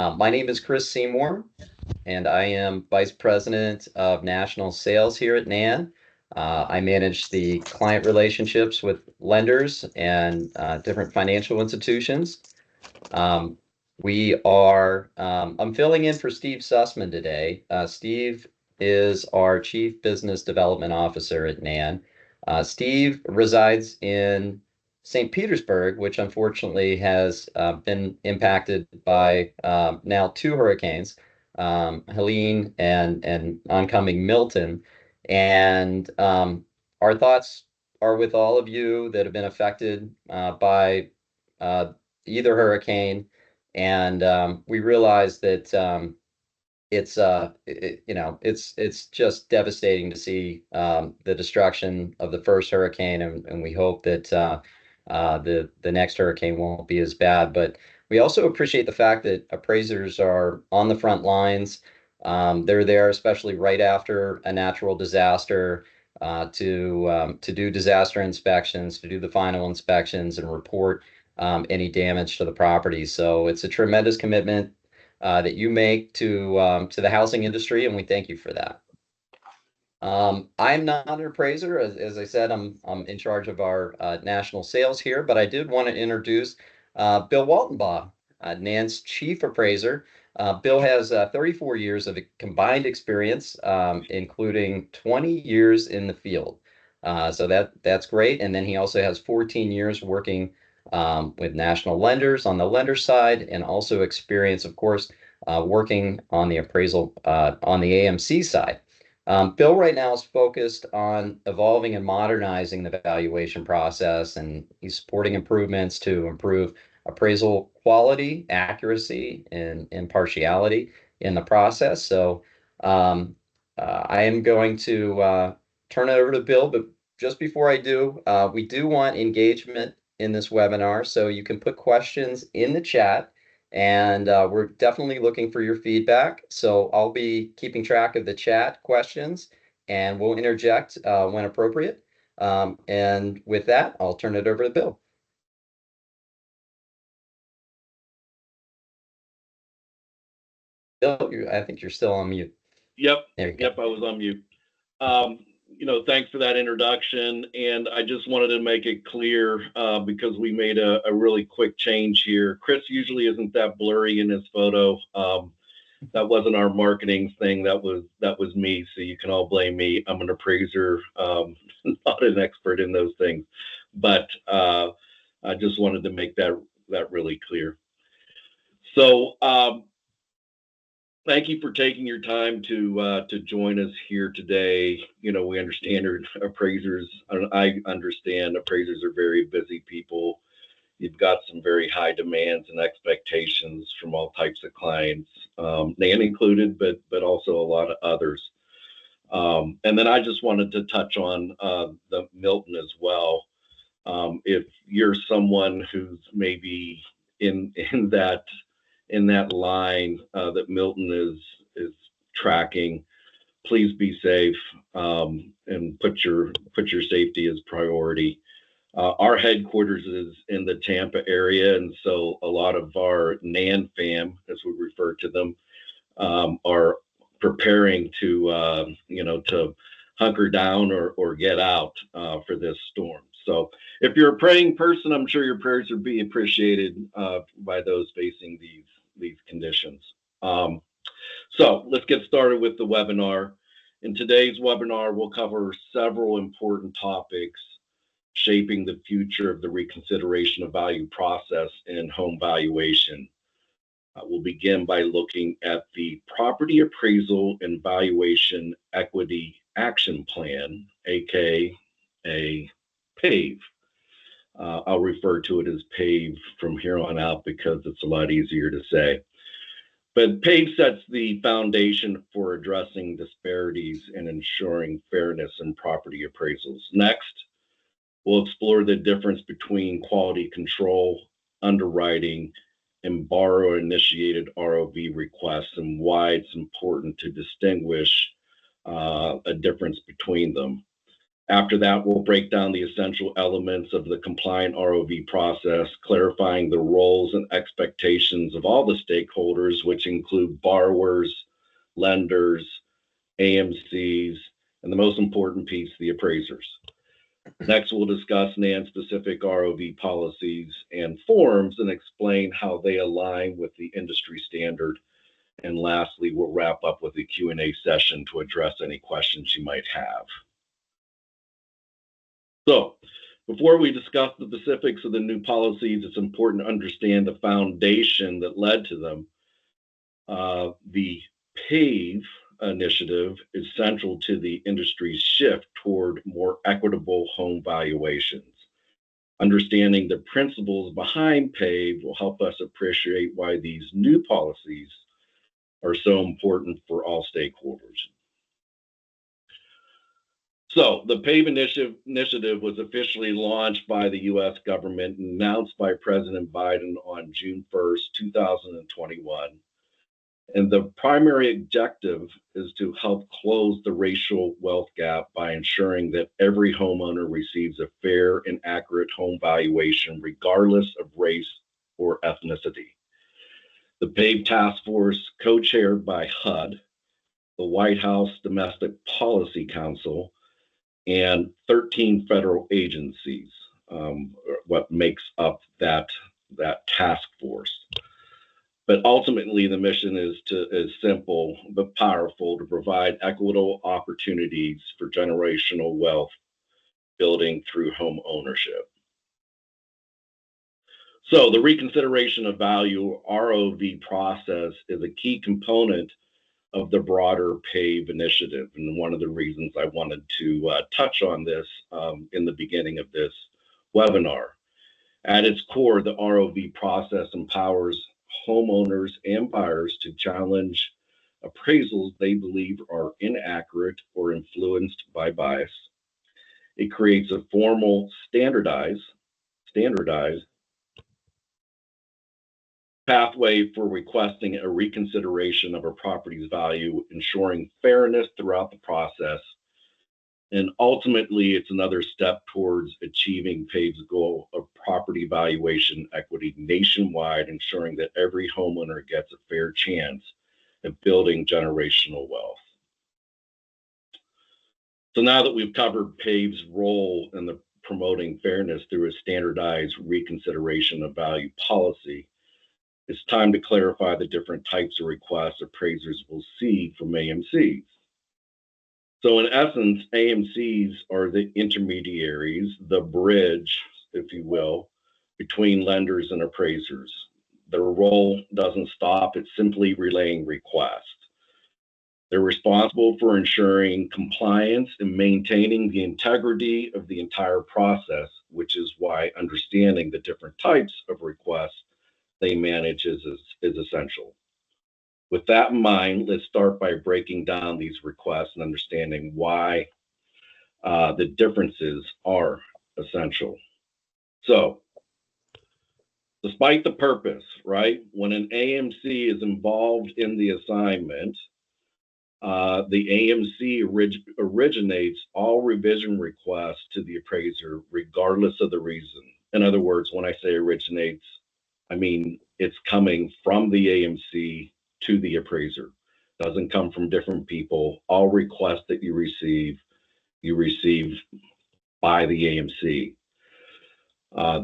My name is Chris Seymour, and I am Vice President of National Sales here at NAN. I manage the client relationships with lenders and different financial institutions. Um, I'm filling in for Steve Sussman today. Steve is our Chief Business Development Officer at NAN. Steve resides in St. Petersburg, which unfortunately has been impacted by now two hurricanes, Helene and oncoming Milton. And our thoughts are with all of you that have been affected by uh, either hurricane. And we realize that it's just devastating to see the destruction of the first hurricane, and we hope that the next hurricane won't be as bad. But we also appreciate the fact that appraisers are on the front lines. They're there, especially right after a natural disaster, to do disaster inspections, to do the final inspections, and report any damage to the property. So it's a tremendous commitment that you make to the housing industry, and we thank you for that. I'm not an appraiser, as I said. I'm in charge of our national sales here, but I did want to introduce Bill Waltenbaugh, NAN's chief appraiser. Bill has 34 years of combined experience, including 20 years in the field. So that's great. And then he also has 14 years working with national lenders on the lender side, and also experience, of course, working on the appraisal on the AMC side. Bill right now is focused on evolving and modernizing the valuation process, and he's supporting improvements to improve appraisal quality, accuracy, and impartiality in the process. So I am going to turn it over to Bill, but just before I do, we do want engagement in this webinar, so you can put questions in the chat, and we're definitely looking for your feedback. So I'll be keeping track of the chat questions, and we'll interject when appropriate. And with that, I'll turn it over to Bill. Bill, I think you're still on mute. Yep. There you go. Yep, I was on mute. Thanks for that introduction. And I just wanted to make it clear because we made a really quick change here. Chris usually isn't that blurry in his photo. That wasn't our marketing thing. That was me. So you can all blame me. I'm an appraiser, not an expert in those things. But I just wanted to make that really clear. So thank you for taking your time to join us here today. We understand appraisers. I understand appraisers are very busy people. You've got some very high demands and expectations from all types of clients, NAN included, but also a lot of others. And then I just wanted to touch on the Milton as well. If you're someone who's maybe in that line that Milton is tracking, please be safe and put your safety as priority. Our headquarters is in the Tampa area, and so a lot of our NAN fam, as we refer to them, are preparing to hunker down or get out for this storm. So if you're a praying person, I'm sure your prayers would be appreciated by those facing these conditions. So let's get started with the webinar. In today's webinar, we'll cover several important topics shaping the future of the reconsideration of value process in home valuation. We'll begin by looking at the Property Appraisal and Valuation Equity Action Plan, aka PAVE. I'll refer to it as PAVE from here on out because it's a lot easier to say. But PAVE sets the foundation for addressing disparities and ensuring fairness in property appraisals. Next, we'll explore the difference between quality control, underwriting, and borrower-initiated ROV requests and why it's important to distinguish a difference between them. After that, we'll break down the essential elements of the compliant ROV process, clarifying the roles and expectations of all the stakeholders, which include borrowers, lenders, AMCs, and the most important piece, the appraisers. Next, we'll discuss NAND-specific ROV policies and forms and explain how they align with the industry standard. And lastly, we'll wrap up with a Q&A session to address any questions you might have. So, before we discuss the specifics of the new policies, it's important to understand the foundation that led to them. The PAVE initiative is central to the industry's shift toward more equitable home valuations. Understanding the principles behind PAVE will help us appreciate why these new policies are so important for all stakeholders. So the PAVE initiative was officially launched by the U.S. government and announced by President Biden on June 1st, 2021. And the primary objective is to help close the racial wealth gap by ensuring that every homeowner receives a fair and accurate home valuation, regardless of race or ethnicity. The PAVE Task Force, co-chaired by HUD, the White House Domestic Policy Council, and 13 federal agencies, what makes up that task force. But ultimately, the mission is simple but powerful: to provide equitable opportunities for generational wealth building through home ownership. So the reconsideration of value ROV process is a key component of the broader PAVE initiative. And one of the reasons I wanted to touch on this in the beginning of this webinar. At its core, the ROV process empowers homeowners and buyers to challenge appraisals they believe are inaccurate or influenced by bias. It creates a formal, standardized pathway for requesting a reconsideration of a property's value, ensuring fairness throughout the process. And ultimately, it's another step towards achieving PAVE's goal of property valuation equity nationwide, ensuring that every homeowner gets a fair chance at building generational wealth. So now that we've covered PAVE's role in the promoting fairness through a standardized reconsideration of value policy, it's time to clarify the different types of requests appraisers will see from AMCs. So in essence, AMCs are the intermediaries, the bridge, if you will, between lenders and appraisers. Their role doesn't stop at simply relaying requests. They're responsible for ensuring compliance and maintaining the integrity of the entire process, which is why understanding the different types of requests they manage is essential. With that in mind, let's start by breaking down these requests and understanding why the differences are essential. So, despite the purpose, right, when an AMC is involved in the assignment, the AMC originates all revision requests to the appraiser, regardless of the reason. In other words, when I say originates, I mean it's coming from the AMC to the appraiser. Doesn't come from different people. All requests that you receive by the AMC.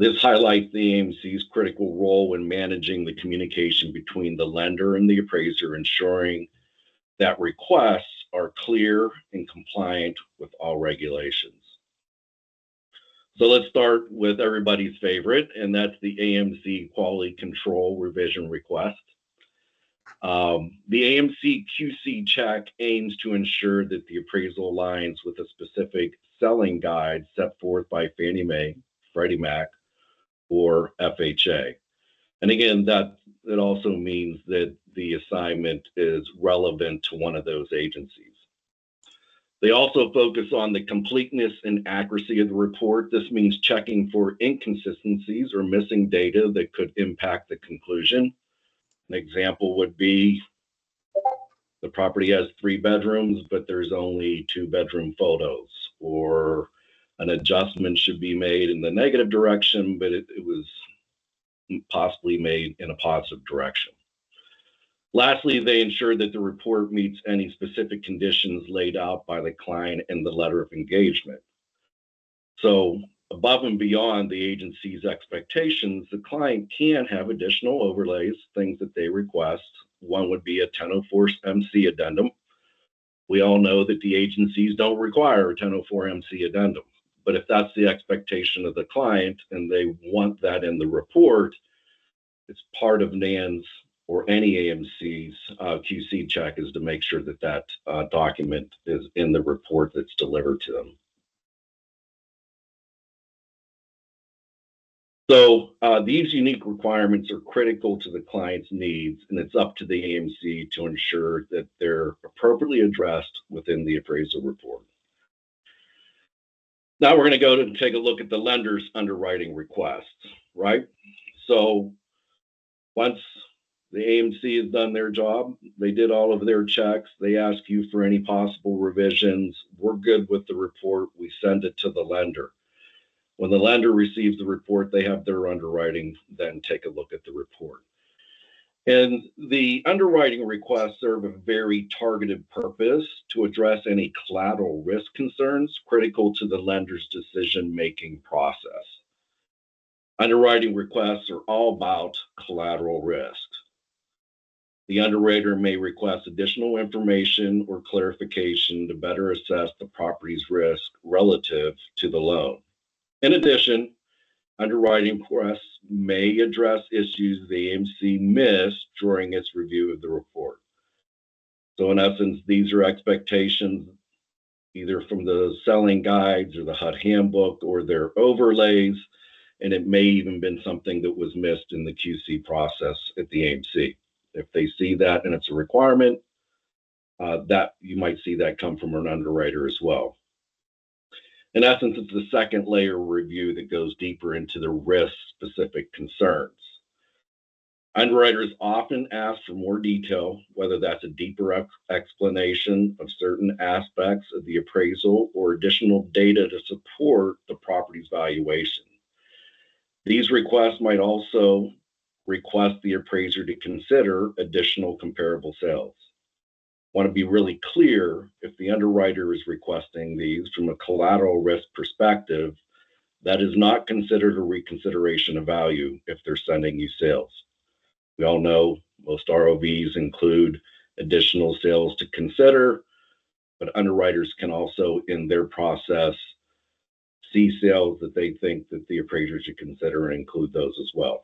This highlights the AMC's critical role in managing the communication between the lender and the appraiser, ensuring that requests are clear and compliant with all regulations. So let's start with everybody's favorite, and that's the AMC Quality Control Revision Request. The AMC QC check aims to ensure that the appraisal aligns with a specific selling guide set forth by Fannie Mae, Freddie Mac, or FHA. And again, it also means that the assignment is relevant to one of those agencies. They also focus on the completeness and accuracy of the report. This means checking for inconsistencies or missing data that could impact the conclusion. An example would be the property has 3 bedrooms, but there's only 2-bedroom photos, or an adjustment should be made in the negative direction, but it was possibly made in a positive direction. Lastly, they ensure that the report meets any specific conditions laid out by the client in the letter of engagement. So, above and beyond the agency's expectations, the client can have additional overlays, things that they request. One would be a 1004 MC addendum. We all know that the agencies don't require a 1004 MC addendum, but if that's the expectation of the client and they want that in the report, it's part of NAN's or any AMC's QC check is to make sure that that document is in the report that's delivered to them. So these unique requirements are critical to the client's needs, and it's up to the AMC to ensure that they're appropriately addressed within the appraisal report. Now we're going to go and take a look at the lender's underwriting requests, right? So once the AMC has done their job, they did all of their checks, they ask you for any possible revisions, we're good with the report, we send it to the lender. When the lender receives the report, they have their underwriting then take a look at the report. And the underwriting requests serve a very targeted purpose to address any collateral risk concerns critical to the lender's decision-making process. Underwriting requests are all about collateral risk. The underwriter may request additional information or clarification to better assess the property's risk relative to the loan. In addition, underwriting requests may address issues the AMC missed during its review of the report. So in essence, these are expectations either from the selling guides or the HUD handbook or their overlays, and it may even been something that was missed in the QC process at the AMC. If they see that and it's a requirement, that you might see that come from an underwriter as well. In essence, it's the second layer review that goes deeper into the risk-specific concerns. Underwriters often ask for more detail, whether that's a deeper explanation of certain aspects of the appraisal or additional data to support the property's valuation. These requests might also request the appraiser to consider additional comparable sales. Want to be really clear, if the underwriter is requesting these from a collateral risk perspective, that is not considered a reconsideration of value if they're sending you sales. We all know most ROVs include additional sales to consider, but underwriters can also, in their process, see sales that they think that the appraiser should consider and include those as well.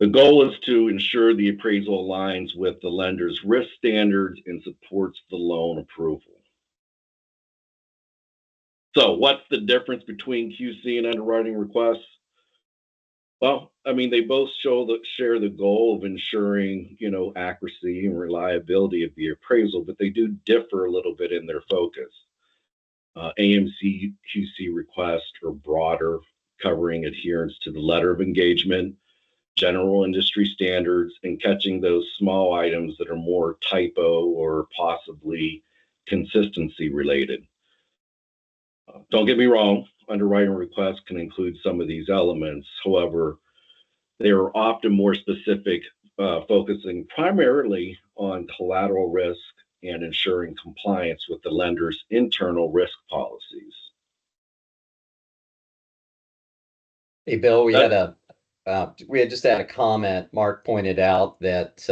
The goal is to ensure the appraisal aligns with the lender's risk standards and supports the loan approval. So what's the difference between QC and underwriting requests? Well, I mean, they both share the goal of ensuring, accuracy and reliability of the appraisal, but they do differ a little bit in their focus. AMC QC requests are broader, covering adherence to the letter of engagement, general industry standards, and catching those small items that are more typo or possibly consistency related. Don't get me wrong, underwriting requests can include some of these elements. However, they are often more specific, focusing primarily on collateral risk and ensuring compliance with the lender's internal risk policies. Hey, Bill, we had just had a comment. Mark pointed out that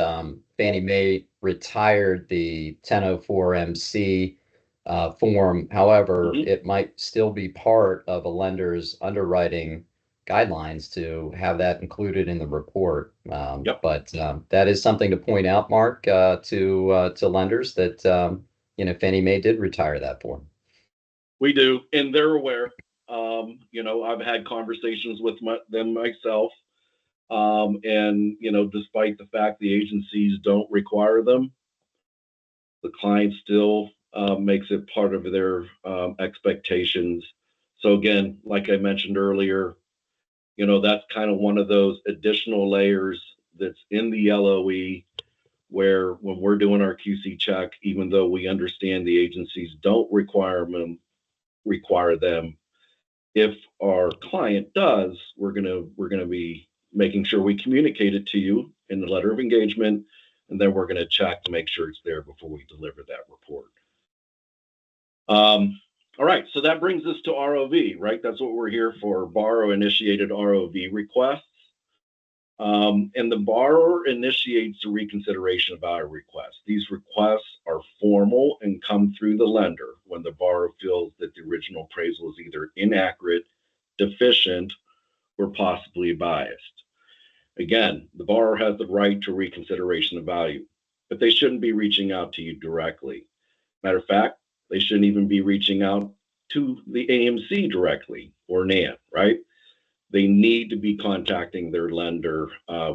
Fannie Mae retired the 1004 MC form. However, it might still be part of a lender's underwriting guidelines to have that included in the report. But that is something to point out, Mark, to lenders that Fannie Mae did retire that form. We do, and they're aware. I've had conversations with them myself, and despite the fact the agencies don't require them, the client still makes it part of their expectations. So again, like I mentioned earlier, that's kind of one of those additional layers that's in the LOE where when we're doing our QC check, even though we understand the agencies don't require them, if our client does, we're gonna be making sure we communicate it to you in the letter of engagement, and then we're gonna check to make sure it's there before we deliver that report. All right, so that brings us to ROV, right? That's what we're here for, borrower-initiated ROV requests. And the borrower initiates a reconsideration of our request. These requests are formal and come through the lender when the borrower feels that the original appraisal is either inaccurate, deficient, or possibly biased. Again, the borrower has the right to reconsideration of value, but they shouldn't be reaching out to you directly. Matter of fact, they shouldn't even be reaching out to the AMC directly or NAN, right? They need to be contacting their lender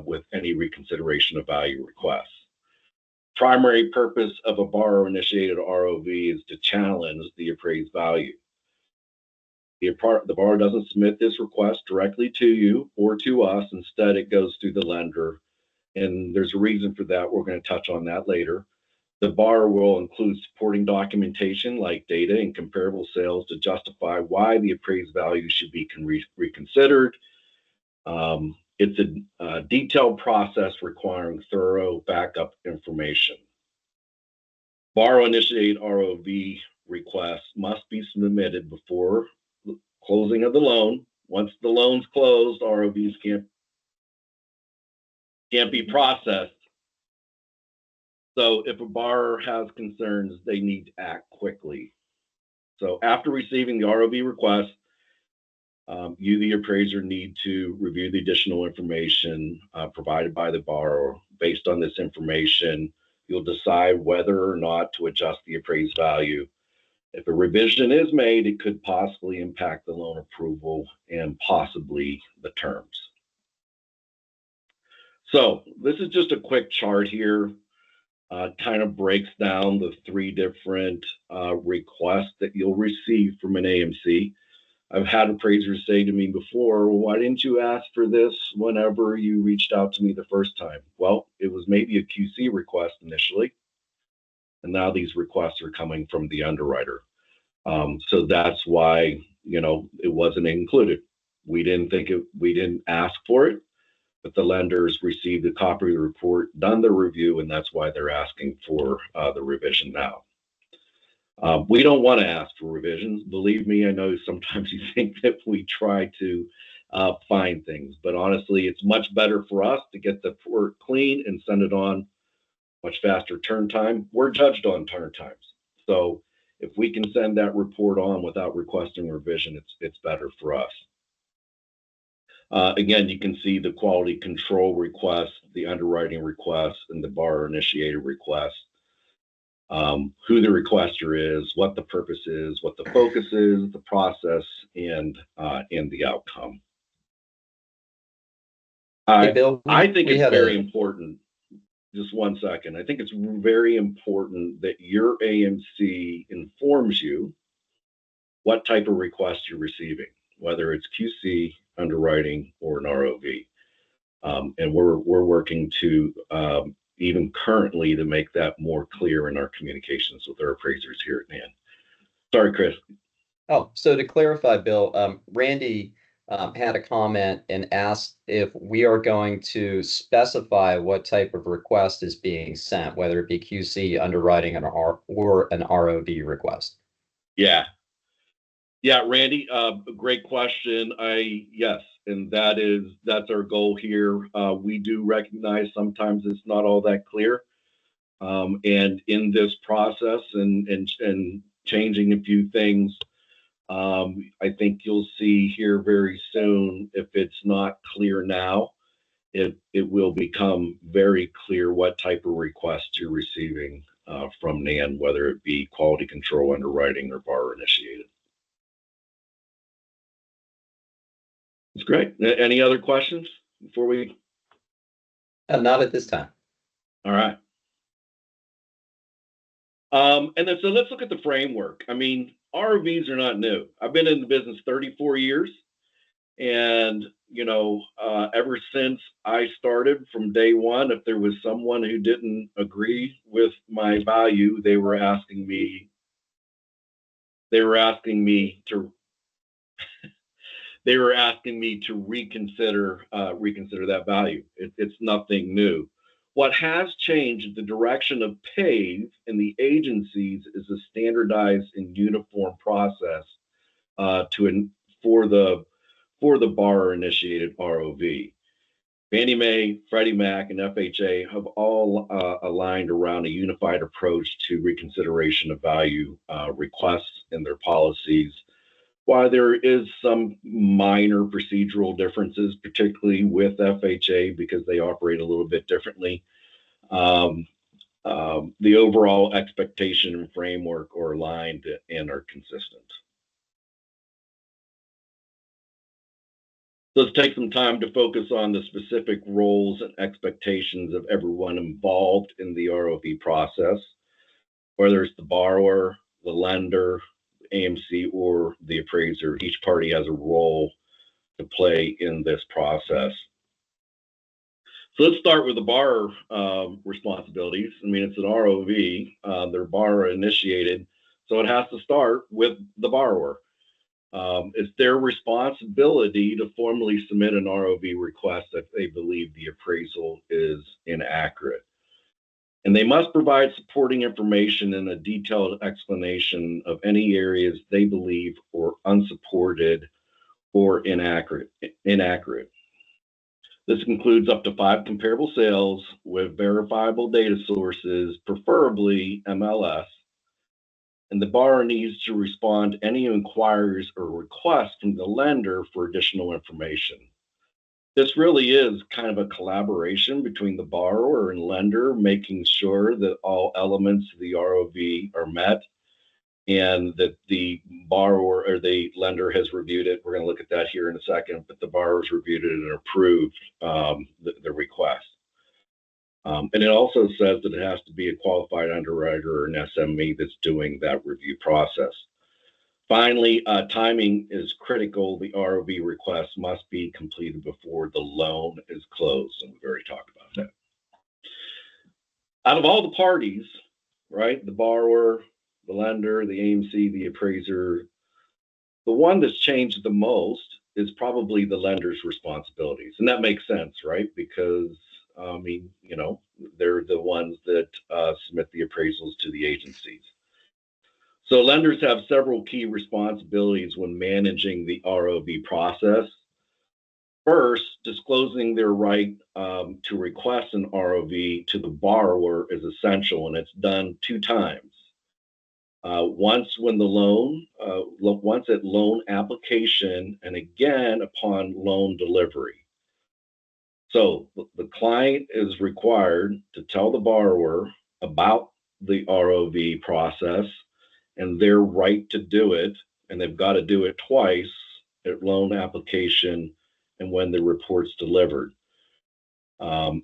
with any reconsideration of value requests. Primary purpose of a borrower-initiated ROV is to challenge the appraised value. The borrower doesn't submit this request directly to you or to us. Instead, it goes through the lender, and there's a reason for that. We're going to touch on that later. The borrower will include supporting documentation like data and comparable sales to justify why the appraised value should be reconsidered. It's a detailed process requiring thorough backup information. Borrower-initiated ROV requests must be submitted before the closing of the loan. Once the loan's closed, ROVs can't be processed. So if a borrower has concerns, they need to act quickly. So after receiving the ROV request, you, the appraiser, need to review the additional information provided by the borrower. Based on this information, you'll decide whether or not to adjust the appraised value. If a revision is made, it could possibly impact the loan approval and possibly the terms. So this is just a quick chart here. Kind of breaks down the three different requests that you'll receive from an AMC. I've had appraisers say to me before, well, why didn't you ask for this whenever you reached out to me the first time? Well, it was maybe a QC request initially, and now these requests are coming from the underwriter. So that's why, it wasn't included. We didn't ask for it, but the lenders received a copy of the report, done the review, and that's why they're asking for the revision now. We don't want to ask for revisions. Believe me, I know sometimes you think that we try to find things, but honestly, it's much better for us to get the report clean and send it on. Much faster turn time. We're judged on turn times. So if we can send that report on without requesting revision, it's better for us. Again, you can see the quality control request, the underwriting request, and the borrower initiated request. Who the requester is, what the purpose is, what the focus is, the process, and the outcome. Hey, Bill, I think it's very important. Just one second. I think it's very important that your AMC informs you what type of request you're receiving, whether it's QC, underwriting, or an ROV. And we're working to even currently to make that more clear in our communications with our appraisers here at NAN. Sorry, Chris. Oh, so to clarify, Bill, Randy had a comment and asked if we are going to specify what type of request is being sent, whether it be QC, underwriting, or an ROV request. Yeah, Randy, great question. Yes, and that's our goal here. We do recognize sometimes it's not all that clear, and in this process and changing a few things, I think you'll see here very soon, if it's not clear now, it will become very clear what type of requests you're receiving from NAN, whether it be quality control, underwriting, or borrower initiated. That's great. Any other questions before we? Not at this time. All right. And then so let's look at the framework. I mean, ROVs are not new. I've been in the business 34 years, And, ever since I started from day one, if there was someone who didn't agree with my value, they were asking me to reconsider that value. It's nothing new. What has changed the direction of PAVE in the agencies is a standardized and uniform process for the borrower-initiated ROV. Fannie Mae, Freddie Mac, and FHA have all aligned around a unified approach to reconsideration of value requests in their policies. While there is some minor procedural differences, particularly with FHA because they operate a little bit differently, the overall expectation and framework are aligned and are consistent. Let's take some time to focus on the specific roles and expectations of everyone involved in the ROV process, whether it's the borrower, the lender, AMC, or the appraiser. Each party has a role to play in this process. So let's start with the borrower responsibilities. I mean, it's an ROV, they're borrower initiated, so it has to start with the borrower. It's their responsibility to formally submit an ROV request if they believe the appraisal is inaccurate. And they must provide supporting information and a detailed explanation of any areas they believe are unsupported or inaccurate. This includes up to 5 comparable sales with verifiable data sources, preferably MLS. And the borrower needs to respond to any inquiries or requests from the lender for additional information. This really is kind of a collaboration between the borrower and lender, making sure that all elements of the ROV are met and that the borrower or the lender has reviewed it. We're going to look at that here in a second, but the borrower's reviewed it and approved the request. And it also says that it has to be a qualified underwriter or an SME that's doing that review process. Finally, timing is critical. The ROV request must be completed before the loan is closed, and we've already talked about that. Out of all the parties, right, the borrower, the lender, the AMC, the appraiser, the one that's changed the most is probably the lender's responsibilities. And that makes sense, right? Because they're the ones that submit the appraisals to the agencies. So lenders have several key responsibilities when managing the ROV process. First, disclosing their right to request an ROV to the borrower is essential, and it's done 2 times. Once at loan application, and again upon loan delivery. So the client is required to tell the borrower about the ROV process and their right to do it, and they've got to do it twice at loan application and when the report's delivered.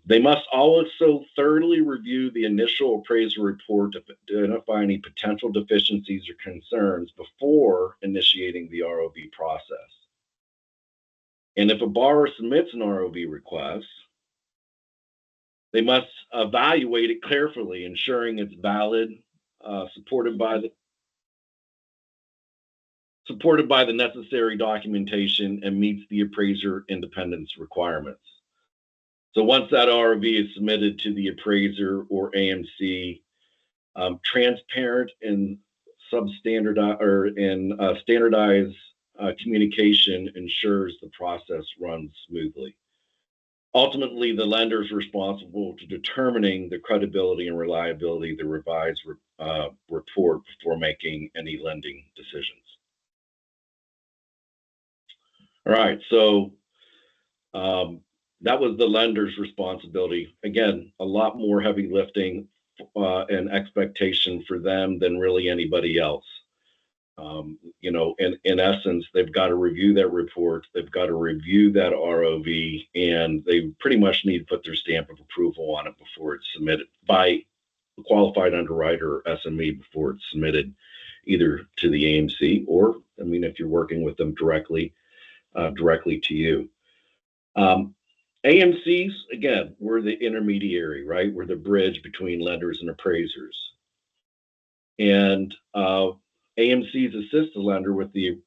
They must also thoroughly review the initial appraisal report to identify any potential deficiencies or concerns before initiating the ROV process. And if a borrower submits an ROV request, they must evaluate it carefully, ensuring it's valid, supported by the necessary documentation, and meets the appraiser independence requirements. So once that ROV is submitted to the appraiser or AMC, transparent and standardized communication ensures the process runs smoothly. Ultimately, the lender is responsible to determining the credibility and reliability of the revised report before making any lending decisions. All right, so that was the lender's responsibility. Again, a lot more heavy lifting and expectation for them than really anybody else. In essence, they've got to review that report, they've got to review that ROV, and they pretty much need to put their stamp of approval on it before it's submitted by a qualified underwriter or SME before it's submitted either to the AMC or, if you're working with them directly, directly to you. AMCs, again, we're the intermediary, right? We're the bridge between lenders and appraisers. And AMCs assist the lender with the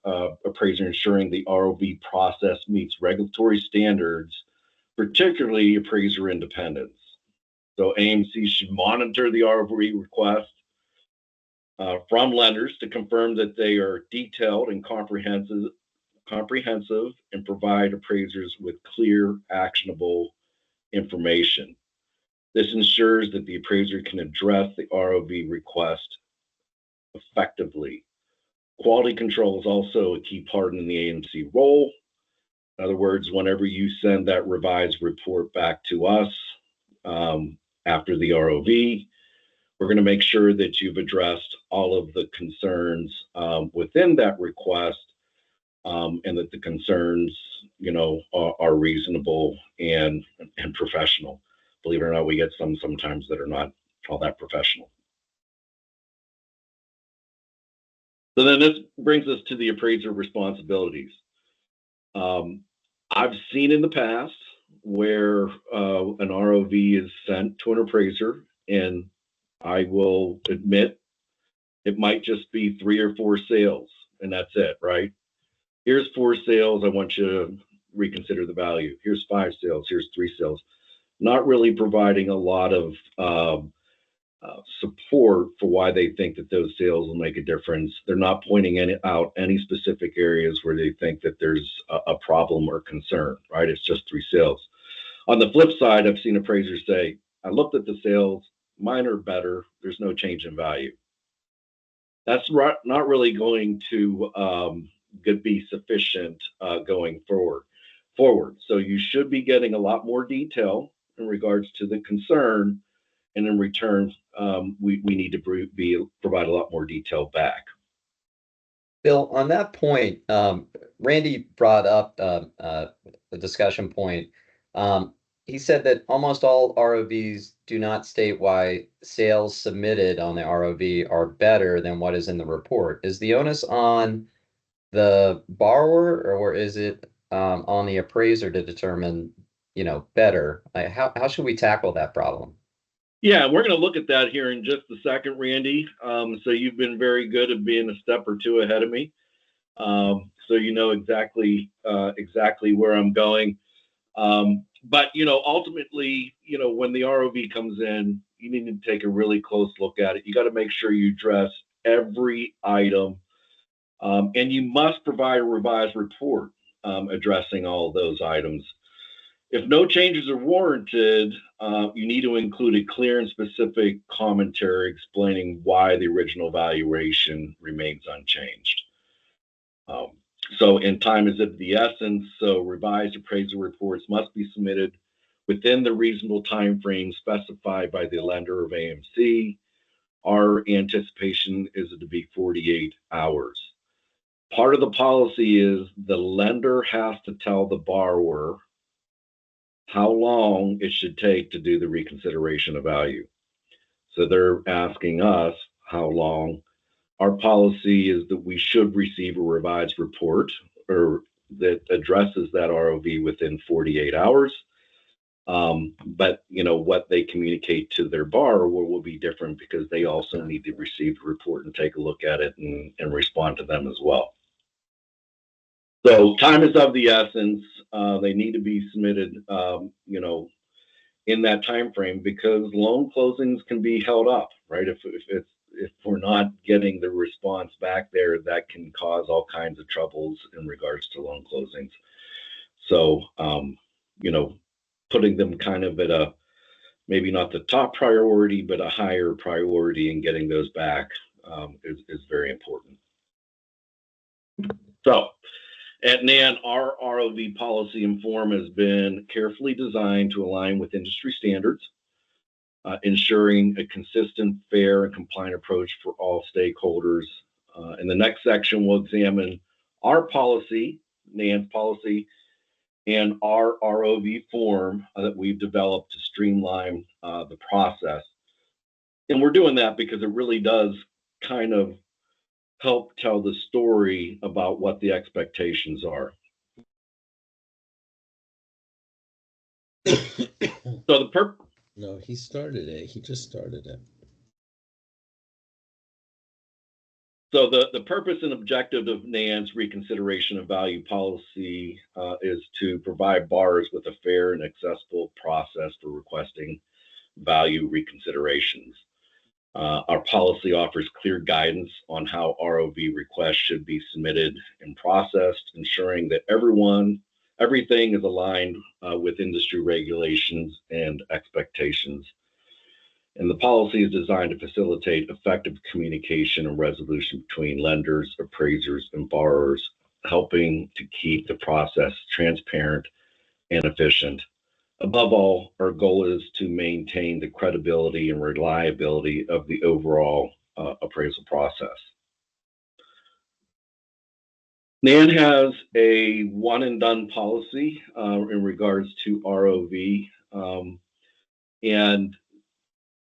appraiser ensuring the ROV process meets regulatory standards, particularly appraiser independence. So AMCs should monitor the ROV request from lenders to confirm that they are detailed and comprehensive and provide appraisers with clear, actionable information. This ensures that the appraiser can address the ROV request effectively. Quality control is also a key part in the AMC role. In other words, whenever you send that revised report back to us after the ROV, we're going to make sure that you've addressed all of the concerns within that request, and that the concerns, are reasonable and professional. Believe it or not, we get some sometimes that are not all that professional. So then this brings us to the appraiser responsibilities. I've seen in the past where an ROV is sent to an appraiser, and I will admit it might just be 3 or 4 sales, and that's it, right? Here's 4 sales. I want you to reconsider the value. Here's 5 sales. Here's 3 sales. Not really providing a lot of support for why they think that those sales will make a difference. They're not pointing out any specific areas where they think that there's a problem or concern, right? It's just 3 sales. On the flip side, I've seen appraisers say, I looked at the sales, mine are better, there's no change in value. That's not really going to be sufficient going forward. So you should be getting a lot more detail in regards to the concern, and in return, we need to provide a lot more detail back. Bill, on that point, Randy brought up a discussion point. He said that almost all ROVs do not state why sales submitted on the ROV are better than what is in the report. Is the onus on the borrower, or is it on the appraiser to determine, better? Like, how should we tackle that problem? Yeah, we're going to look at that here in just a second, Randy. So you've been very good at being a step or two ahead of me. So you know exactly where I'm going. But ultimately, when the ROV comes in, you need to take a really close look at it. You got to make sure you address every item, and you must provide a revised report addressing all of those items. If no changes are warranted, you need to include a clear and specific commentary explaining why the original valuation remains unchanged. So time is of the essence, so revised appraisal reports must be submitted within the reasonable time frame specified by the lender of AMC. Our anticipation is to be 48 hours. Part of the policy is the lender has to tell the borrower how long it should take to do the reconsideration of value. So they're asking us how long. Our policy is that we should receive a revised report or that addresses that ROV within 48 hours. But what they communicate to their borrower will be different, because they also need to receive the report and take a look at it and respond to them as well. So time is of the essence. They need to be submitted, in that time frame, because loan closings can be held up, right? If we're not getting the response back there, that can cause all kinds of troubles in regards to loan closings. So, putting them kind of at a, maybe not the top priority, but a higher priority in getting those back is very important. So at NAN, our ROV policy and form has been carefully designed to align with industry standards, ensuring a consistent, fair, and compliant approach for all stakeholders. In the next section, we'll examine our policy, NAN's policy, and our ROV form that we've developed to streamline the process. And we're doing that because it really does kind of help tell the story about what the expectations are. So the No, he started it. He just started it. So the purpose and objective of NAN's reconsideration of value policy is to provide borrowers with a fair and accessible process for requesting value reconsiderations. Our policy offers clear guidance on how ROV requests should be submitted and processed, ensuring that everything is aligned with industry regulations and expectations. And the policy is designed to facilitate effective communication and resolution between lenders, appraisers, and borrowers, helping to keep the process transparent and efficient. Above all, our goal is to maintain the credibility and reliability of the overall appraisal process. NAN has a one and done policy in regards to ROV, and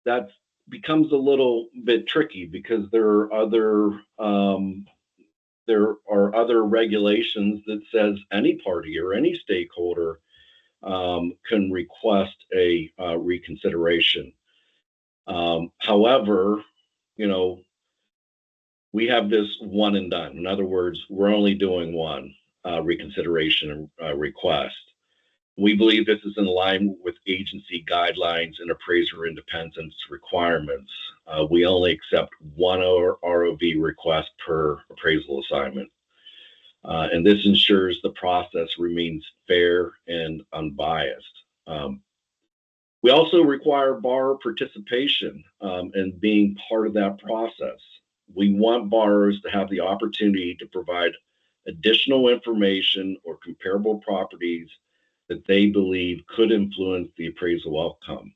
that becomes a little bit tricky because there are other regulations that says any party or any stakeholder can request a reconsideration. However, we have this one and done. In other words, we're only doing one reconsideration request. We believe this is in line with agency guidelines and appraiser independence requirements. We only accept one ROV request per appraisal assignment. And this ensures the process remains fair and unbiased. We also require borrower participation and being part of that process. We want borrowers to have the opportunity to provide additional information or comparable properties that they believe could influence the appraisal outcome.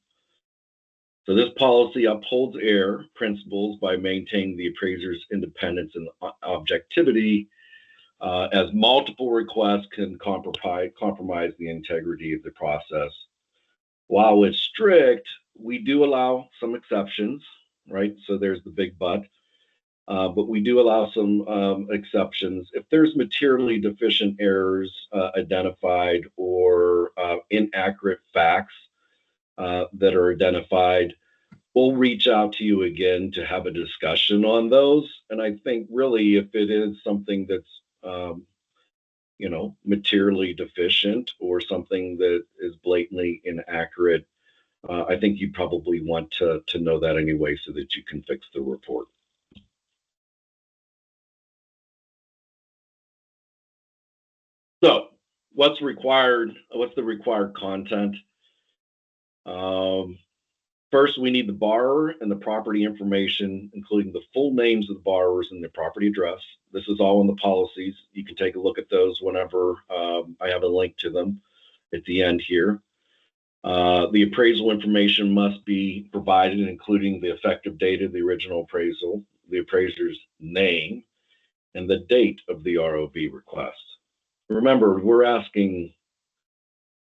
So this policy upholds AIR principles by maintaining the appraiser's independence and objectivity, as multiple requests can compromise the integrity of the process. While it's strict, we do allow some exceptions, right? So there's the big but. But we do allow some exceptions. If there's materially deficient errors identified or inaccurate facts that are identified, we'll reach out to you again to have a discussion on those. And I think really if it is something that's materially deficient or something that is blatantly inaccurate, I think you probably want to know that anyway so that you can fix the report. So what's required? What's the required content? First, we need the borrower and the property information, including the full names of the borrowers and their property address. This is all in the policies. You can take a look at those whenever I have a link to them at the end here. The appraisal information must be provided, including the effective date of the original appraisal, the appraiser's name, and the date of the ROV request. Remember, we're asking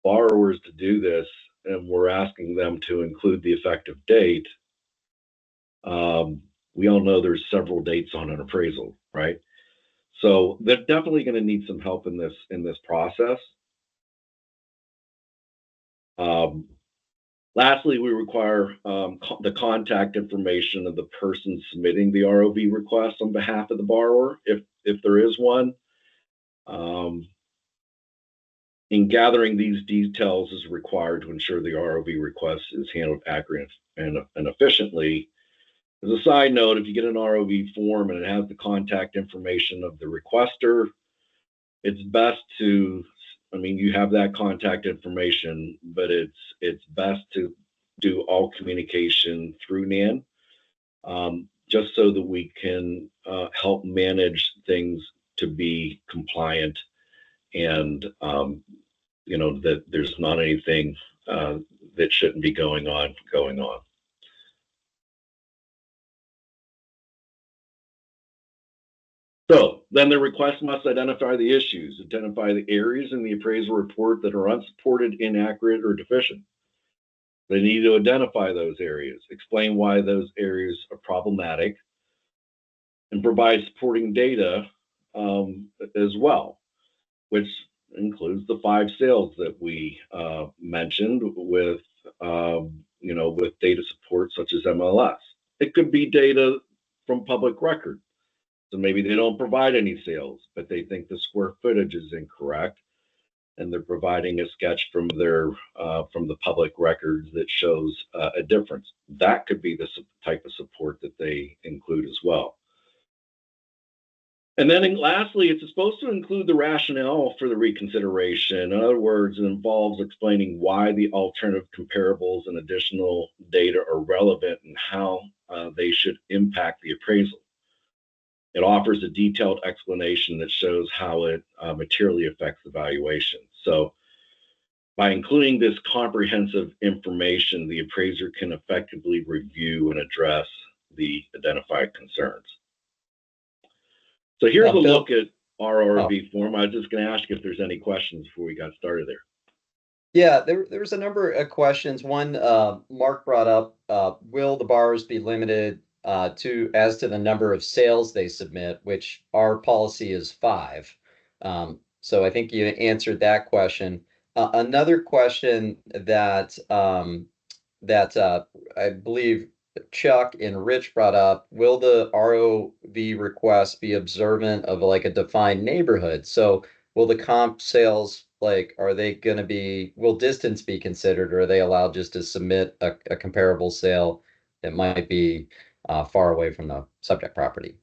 borrowers to do this, and we're asking them to include the effective date. We all know there's several dates on an appraisal, right? So they're definitely going to need some help in this process. Lastly, we require the contact information of the person submitting the ROV request on behalf of the borrower, if there is one. In gathering these details is required to ensure the ROV request is handled accurately and efficiently. As a side note, if you get an ROV form and it has the contact information of the requester, it's best to, you have that contact information, but it's best to do all communication through NAN, just so that we can help manage things to be compliant and that there's not anything that shouldn't be going on. So then the request must identify the issues, identify the areas in the appraisal report that are unsupported, inaccurate, or deficient. They need to identify those areas, explain why those areas are problematic, and provide supporting data as well, which includes the 5 sales that we mentioned with, with data support such as MLS. It could be data from public record. So maybe they don't provide any sales, but they think the square footage is incorrect, and they're providing a sketch from the public records that shows a difference. That could be the type of support that they include as well. And then lastly, it's supposed to include the rationale for the reconsideration. In other words, it involves explaining why the alternative comparables and additional data are relevant and how they should impact the appraisal. It offers a detailed explanation that shows how it materially affects the valuation. So by including this comprehensive information, the appraiser can effectively review and address the identified concerns. So here's a look at our ROV form. I was just going to ask you if there's any questions before we got started there. Yeah, there's a number of questions. One, Mark brought up, will the borrowers be limited as to the number of sales they submit, which our policy is 5. So I think you answered that question. Another question that I believe Chuck and Rich brought up, will the ROV request be observant of like a defined neighborhood? So will the comp sales, will distance be considered, or are they allowed just to submit a comparable sale that might be far away from the subject property?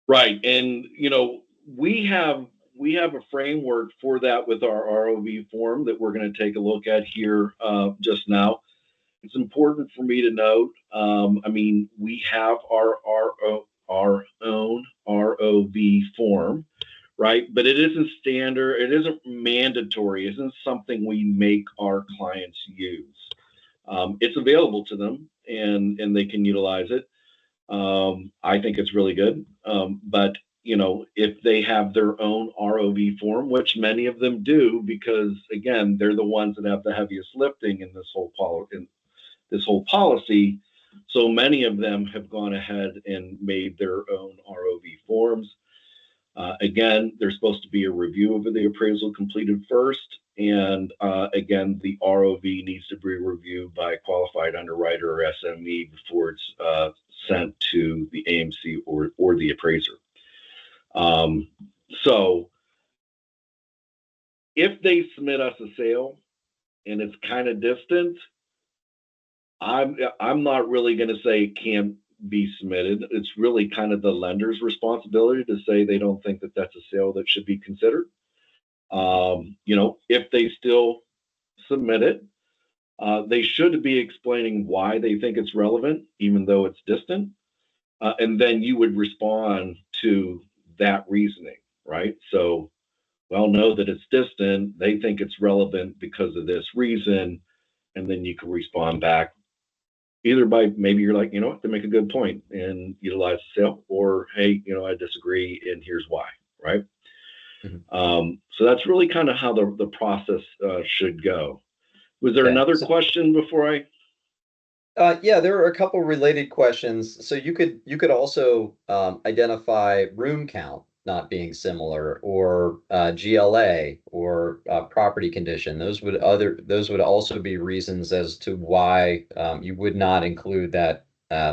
Right. And, we have a framework for that with our ROV form that we're going to take a look at here just now. It's important for me to note, we have our own ROV form, right? But it isn't standard. It isn't mandatory. It isn't something we make our clients use. It's available to them and they can utilize it. I think it's really good. But if they have their own ROV form, which many of them do, because again, they're the ones that have the heaviest lifting in this whole policy. So many of them have gone ahead and made their own ROV forms. Again, there's supposed to be a review of the appraisal completed first. And again, the ROV needs to be reviewed by a qualified underwriter or SME before it's sent to the AMC or the appraiser. So if they submit us a sale and it's kind of distant, I'm not really going to say it can't be submitted. It's really kind of the lender's responsibility to say they don't think that that's a sale that should be considered. If they still submit it, they should be explaining why they think it's relevant, even though it's distant. And then you would respond to that reasoning, right? So, know that it's distant. They think it's relevant because of this reason. And then you can respond back either by maybe you're like, they make a good point and utilize the sale, or, hey, I disagree and here's why, right? Mm-hmm. So that's really kind of how the process should go. Was there another question before I? Yeah, there are a couple related questions. So you could also identify room count not being similar, or GLA, or property condition. Those would also be reasons as to why you would not include that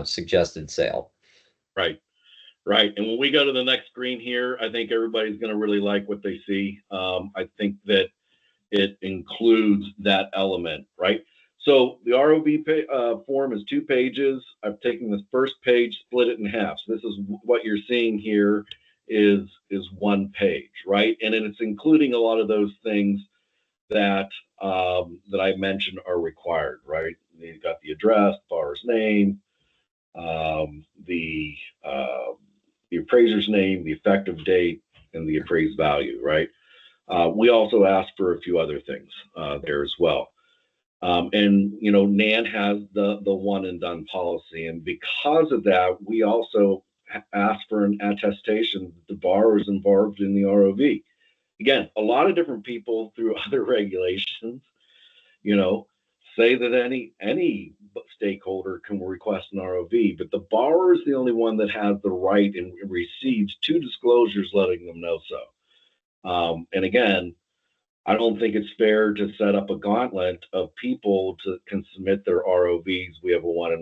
suggested sale. Right. And when we go to the next screen here, I think everybody's going to really like what they see. I think that it includes that element, right? So the ROV form is 2 pages. I've taken the first page, split it in half. So this is what you're seeing here is 1 page, right? And then it's including a lot of those things that I mentioned are required, right? You've got the address, borrower's name, the appraiser's name, the effective date, and the appraised value, right? We also asked for a few other things there as well. And NAN has the one and done policy, and because of that, we also asked for an attestation that the borrower is involved in the ROV. Again, a lot of different people through other regulations, say that any stakeholder can request an ROV, but the borrower is the only one that has the right and receives 2 disclosures letting them know so. And again, I don't think it's fair to set up a gauntlet of people to can submit their ROVs. We have a one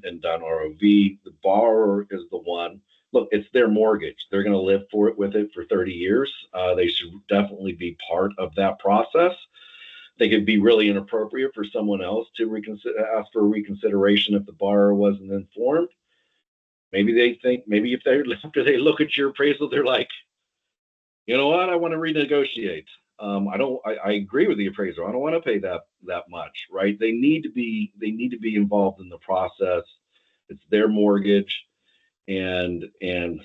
and done ROV. The borrower is the one. Look, it's their mortgage. They're going to live with it for 30 years. They should definitely be part of that process. I think it'd be really inappropriate for someone else to ask for reconsideration if the borrower wasn't informed. Maybe if after they look at your appraisal, they're like, you know what, I want to renegotiate. I agree with the appraiser. I don't want to pay that much, right? They need to be involved in the process. It's their mortgage, and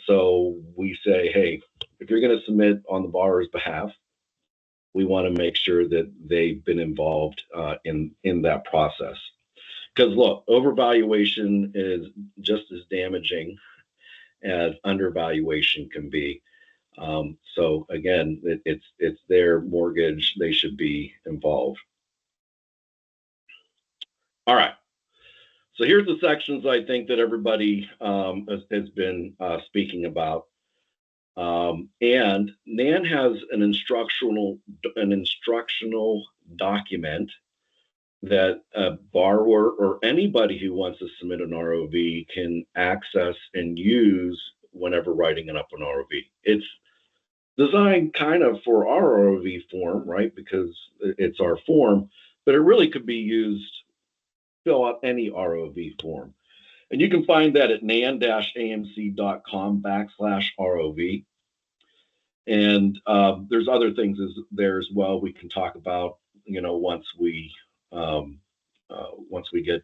so we say, hey, if you're going to submit on the borrower's behalf, we want to make sure that they've been involved in that process. Because look, overvaluation is just as damaging as undervaluation can be. So again, it's their mortgage. They should be involved. All right. So here's the sections I think that everybody has been speaking about. And NAN has an instructional document that a borrower or anybody who wants to submit an ROV can access and use whenever writing up an ROV. It's designed kind of for our ROV form, right? Because it's our form, but it really could be used to fill out any ROV form. And you can find that at nan-amc.com/ROV. And there's other things there as well we can talk about, once we get a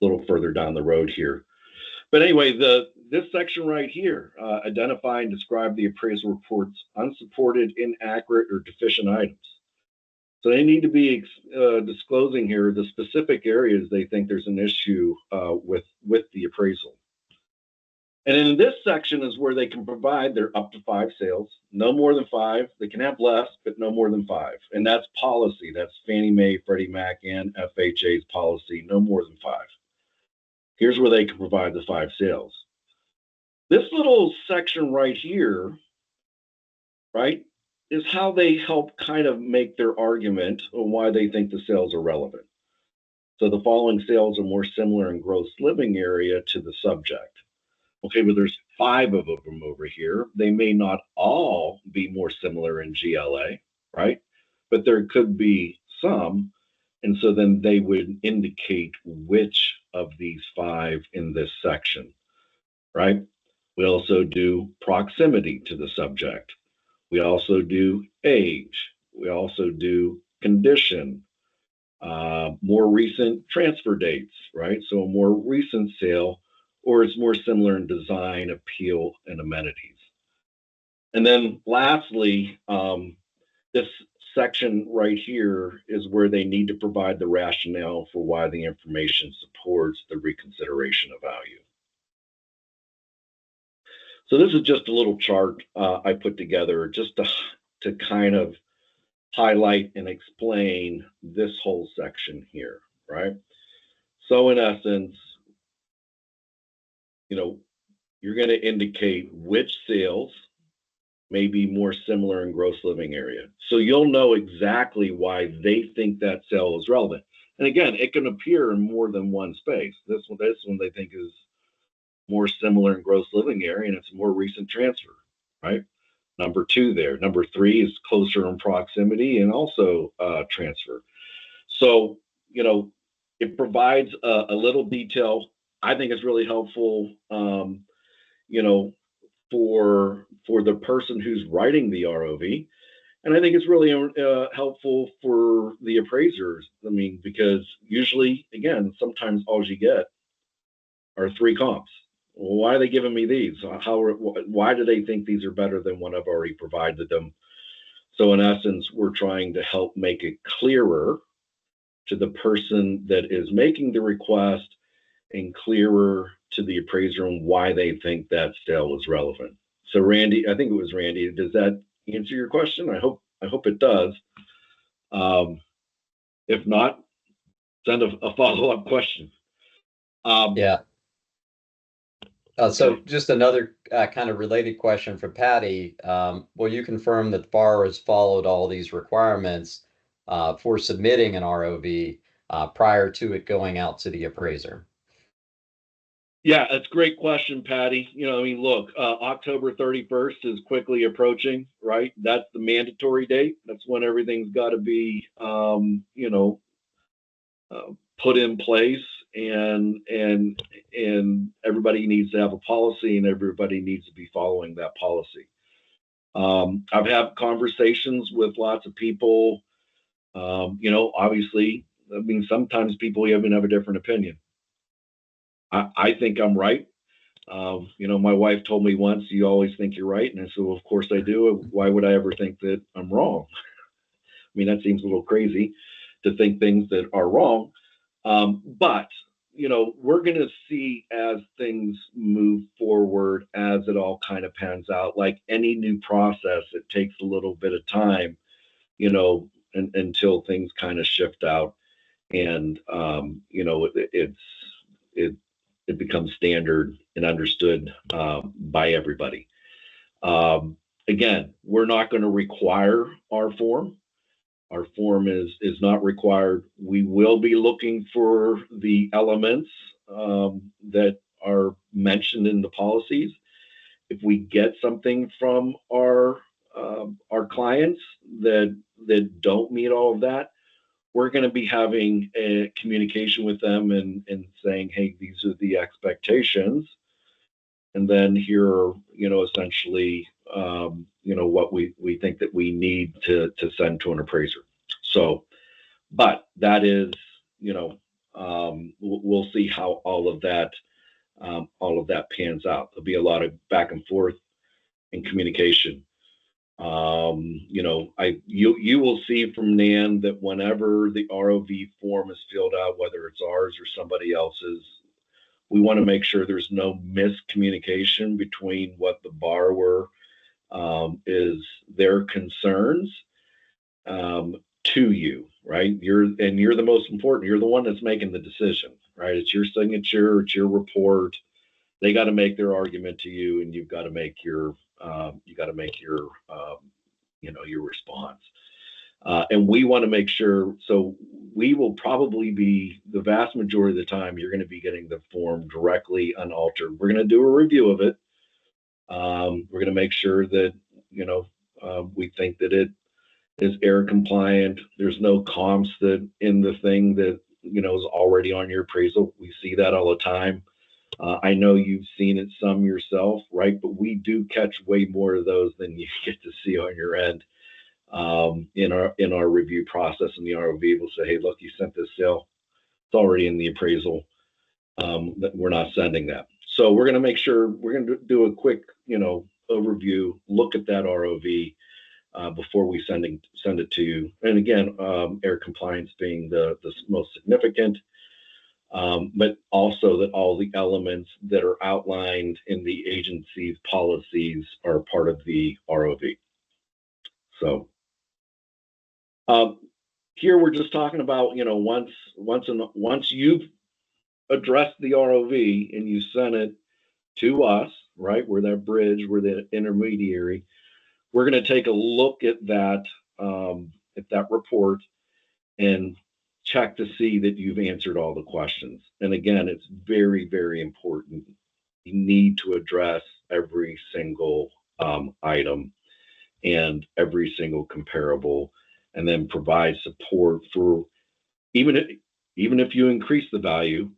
little further down the road here. But anyway, this section right here, identify and describe the appraisal report's unsupported, inaccurate, or deficient items. So they need to be disclosing here the specific areas they think there's an issue with the appraisal. And in this section is where they can provide their up to 5 sales, no more than 5. They can have less, but no more than 5. And that's policy. That's Fannie Mae, Freddie Mac, and FHA's policy, no more than 5. Here's where they can provide the 5 sales. This little section right here, right, is how they help kind of make their argument on why they think the sales are relevant. So the following sales are more similar in gross living area to the subject. Okay, but there's 5 of them over here. They may not all be more similar in GLA, right? But there could be some. And so then they would indicate which of these 5 in this section, right? We also do proximity to the subject. We also do age. We also do condition, more recent transfer dates, right? So a more recent sale, or it's more similar in design, appeal, and amenities. And then lastly, this section right here is where they need to provide the rationale for why the information supports the reconsideration of value. So this is just a little chart I put together just to kind of highlight and explain this whole section here, right? So in essence, you're going to indicate which sales may be more similar in gross living area. So you'll know exactly why they think that sale is relevant. And again, it can appear in more than one space. This one they think is more similar in gross living area, and it's a more recent transfer, right? Number 2 there. Number 3 is closer in proximity and also transfer. So, it provides a little detail. I think it's really helpful, for the person who's writing the ROV. And I think it's really helpful for the appraisers. I mean, because usually, again, sometimes all you get are 3 comps. Well, why are they giving me these? Why do they think these are better than what I've already provided them? So in essence, we're trying to help make it clearer to the person that is making the request and clearer to the appraiser on why they think that sale is relevant. So Randy, I think it was Randy, does that answer your question? I hope it does. If not, send a follow-up question. Yeah. So just another kind of related question for Patty. Will you confirm that the borrower has followed all these requirements for submitting an ROV prior to it going out to the appraiser? Yeah, that's a great question, Patty. I mean, look, October 31st is quickly approaching, right? That's the mandatory date. That's when everything's got to be, put in place, and everybody needs to have a policy, and everybody needs to be following that policy. I've had conversations with lots of people. Obviously, I mean, sometimes people even have a different opinion. I think I'm right. My wife told me once, "You always think you're right," and I said, "Well, of course I do. Why would I ever think that I'm wrong?" I mean, that seems a little crazy to think things that are wrong. But we're going to see as things move forward, as it all kind of pans out. Like any new process, it takes a little bit of time, until things kind of shift out, and it becomes standard and understood by everybody. Again, we're not going to require our form. Our form is not required. We will be looking for the elements that are mentioned in the policies. If we get something from our clients that don't meet all of that, we're going to be having a communication with them and saying, hey, these are the expectations, and then here are essentially what we think that we need to send to an appraiser. So, but that is we'll see how all of that pans out. There'll be a lot of back and forth and communication. You will see from Nan that whenever the ROV form is filled out, whether it's ours or somebody else's, we want to make sure there's no miscommunication between what the borrower is their concerns to you, right? You're the most important. You're the one that's making the decision, right? It's your signature, it's your report. They got to make their argument to you, and you've got to make your your response. And we want to make sure, so we will probably be, the vast majority of the time, you're going to be getting the form directly unaltered. We're going to do a review of it. We're going to make sure that, we think that it is error compliant. There's no comps that in the thing that, is already on your appraisal. We see that all the time. I know you've seen it some yourself, right? But we do catch way more of those than you get to see on your end. In our review process, and the ROV will say, hey, look, you sent this sale. It's already in the appraisal. That we're not sending that. So we're going to make sure, we're going to do a quick, overview, look at that ROV before we send it to you. And again, error compliance being the most significant, but also that all the elements that are outlined in the agency's policies are part of the ROV. So here we're just talking about, once you've addressed the ROV and you send it to us, right? We're that bridge, we're the intermediary. We're going to take a look at that report and check to see that you've answered all the questions. And again, it's very, very important. You need to address every single item and every single comparable, and then provide support for even if you increase the value,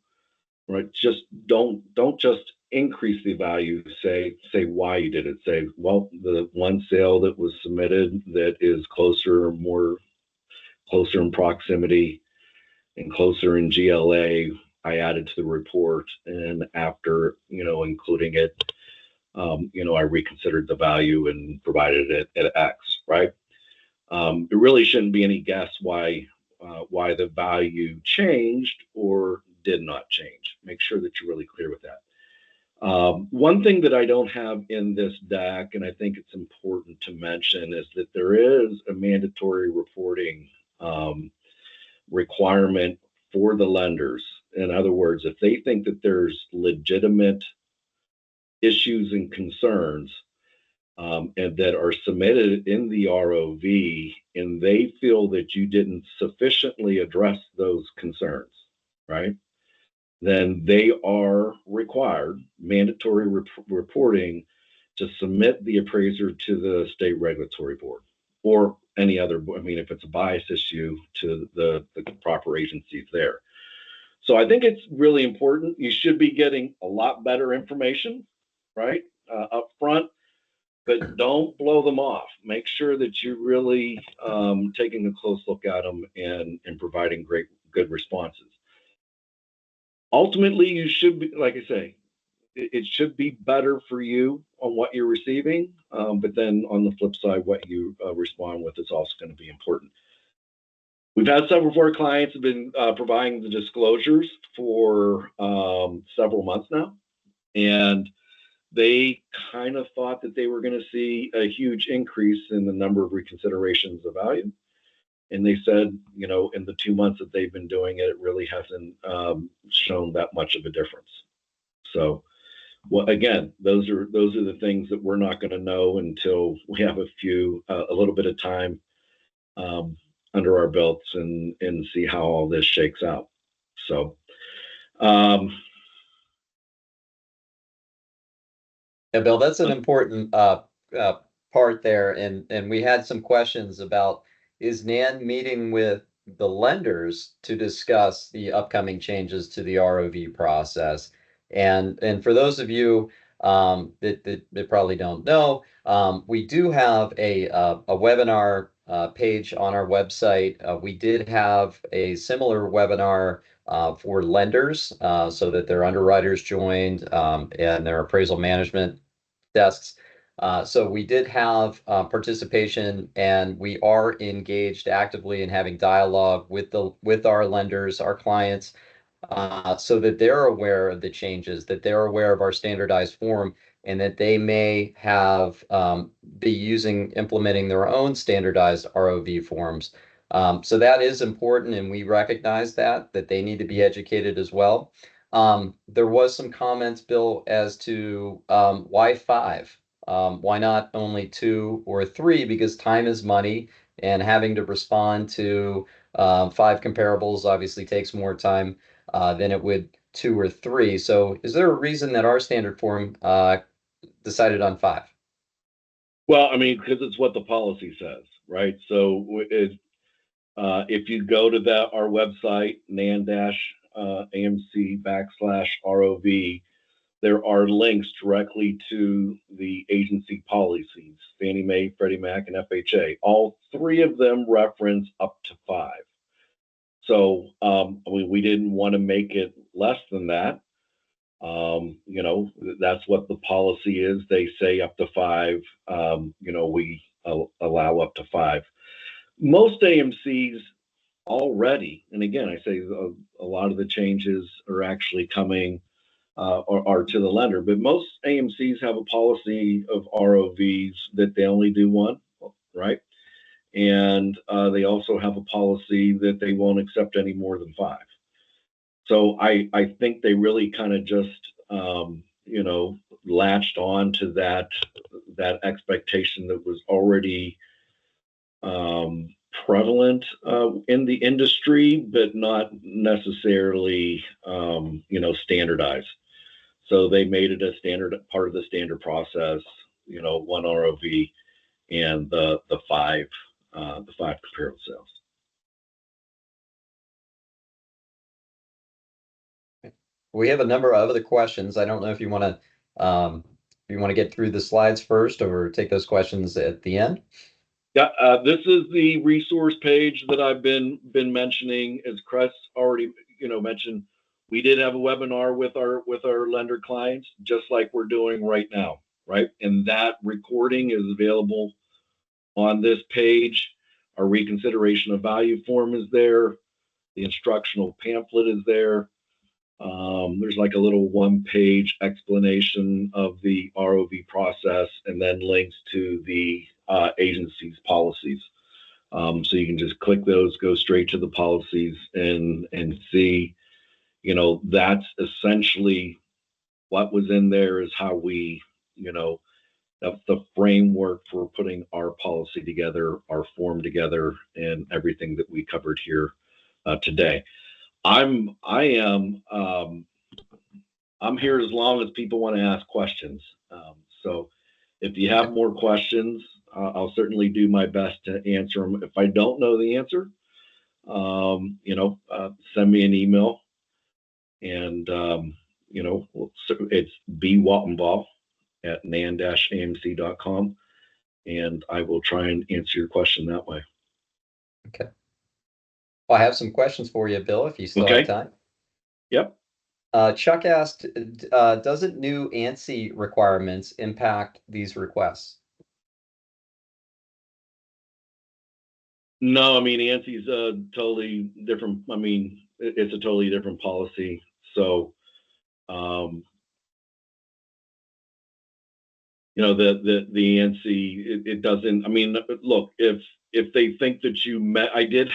right? Just don't just increase the value. Say why you did it. Say, well, the one sale that was submitted that is closer in proximity and closer in GLA, I added to the report, and after including it, I reconsidered the value and provided it at X, right? It really shouldn't be any guess why the value changed or did not change. Make sure that you're really clear with that. One thing that I don't have in this deck, and I think it's important to mention, is that there is a mandatory reporting requirement for the lenders. In other words, if they think that there's legitimate issues and concerns and that are submitted in the ROV, and they feel that you didn't sufficiently address those concerns, right? Then they are required, mandatory reporting, to submit the appraiser to the state regulatory board or any other, I mean, if it's a bias issue, to the proper agencies there. So I think it's really important. You should be getting a lot better information, right, up front, but don't blow them off. Make sure that you're really taking a close look at them and providing good responses. Ultimately, you should be, like I say, it should be better for you on what you're receiving, but then on the flip side, what you respond with is also going to be important. We've had several of our clients have been providing the disclosures for several months now, and they kind of thought that they were going to see a huge increase in the number of reconsiderations of value. And they said, you know, in the 2 months that they've been doing it, it really hasn't shown that much of a difference. So, well, again, those are the things that we're not going to know until we have a little bit of time under our belts and see how all this shakes out. So, Yeah, Bill, that's an important part there, and we had some questions about, is NAN meeting with the lenders to discuss the upcoming changes to the ROV process? And for those of you that probably don't know, we do have a webinar page on our website. We did have a similar webinar for lenders so that their underwriters joined and their appraisal management desks. So we did have participation, and we are engaged actively in having dialogue with our lenders, our clients, so that they're aware of the changes, that they're aware of our standardized form, and that they may have be implementing their own standardized ROV forms. So that is important, and we recognize that they need to be educated as well. There was some comments, Bill, as to why 5? Why not only 2 or 3? Because time is money, and having to respond to 5 comparables obviously takes more time than it would 2 or 3. So is there a reason that our standard form decided on 5? Well, I mean, because it's what the policy says, right? So if you go to our website, nan-amc/ROV, there are links directly to the agency policies, Fannie Mae, Freddie Mac, and FHA. All 3 of them reference up to 5. So we didn't want to make it less than that. You know, that's what the policy is. They say up to 5. You know, we allow up to 5. Most AMCs already, and again, I say a lot of the changes are actually coming or to the lender, but most AMCs have a policy of ROVs that they only do 1, right? And they also have a policy that they won't accept any more than 5. So I think they really kind of just you know, latched on to that expectation that was already prevalent in the industry, but not necessarily you know, standardized. So they made it a standard part of the standard process, you know, 1 ROV and the 5 comparable sales. We have a number of other questions. I don't know if you want to get through the slides first or take those questions at the end. Yeah, this is the resource page that I've been mentioning. As Chris already, you know, mentioned, we did have a webinar with our lender clients, just like we're doing right now, right? And that recording is available on this page. Our reconsideration of value form is there. The instructional pamphlet is there. There's like a little 1-page explanation of the ROV process, and then links to the agency's policies. So you can just click those, go straight to the policies, and see, you know, that's essentially what was in there is how we, that's the framework for putting our policy together, our form together, and everything that we covered here today. I'm here as long as people want to ask questions. So if you have more questions, I'll certainly do my best to answer them. If I don't know the answer, send me an email, and it's bwaltenbaugh@nan-amc.com, and I will try and answer your question that way. Okay. Well, I have some questions for you, Bill, if you still have time. Yep. Chuck asked, doesn't new ANSI requirements impact these requests? No, I mean, ANSI's a totally different, it's a totally different policy. So, the ANSI, it doesn't, look, if they think that you met, I did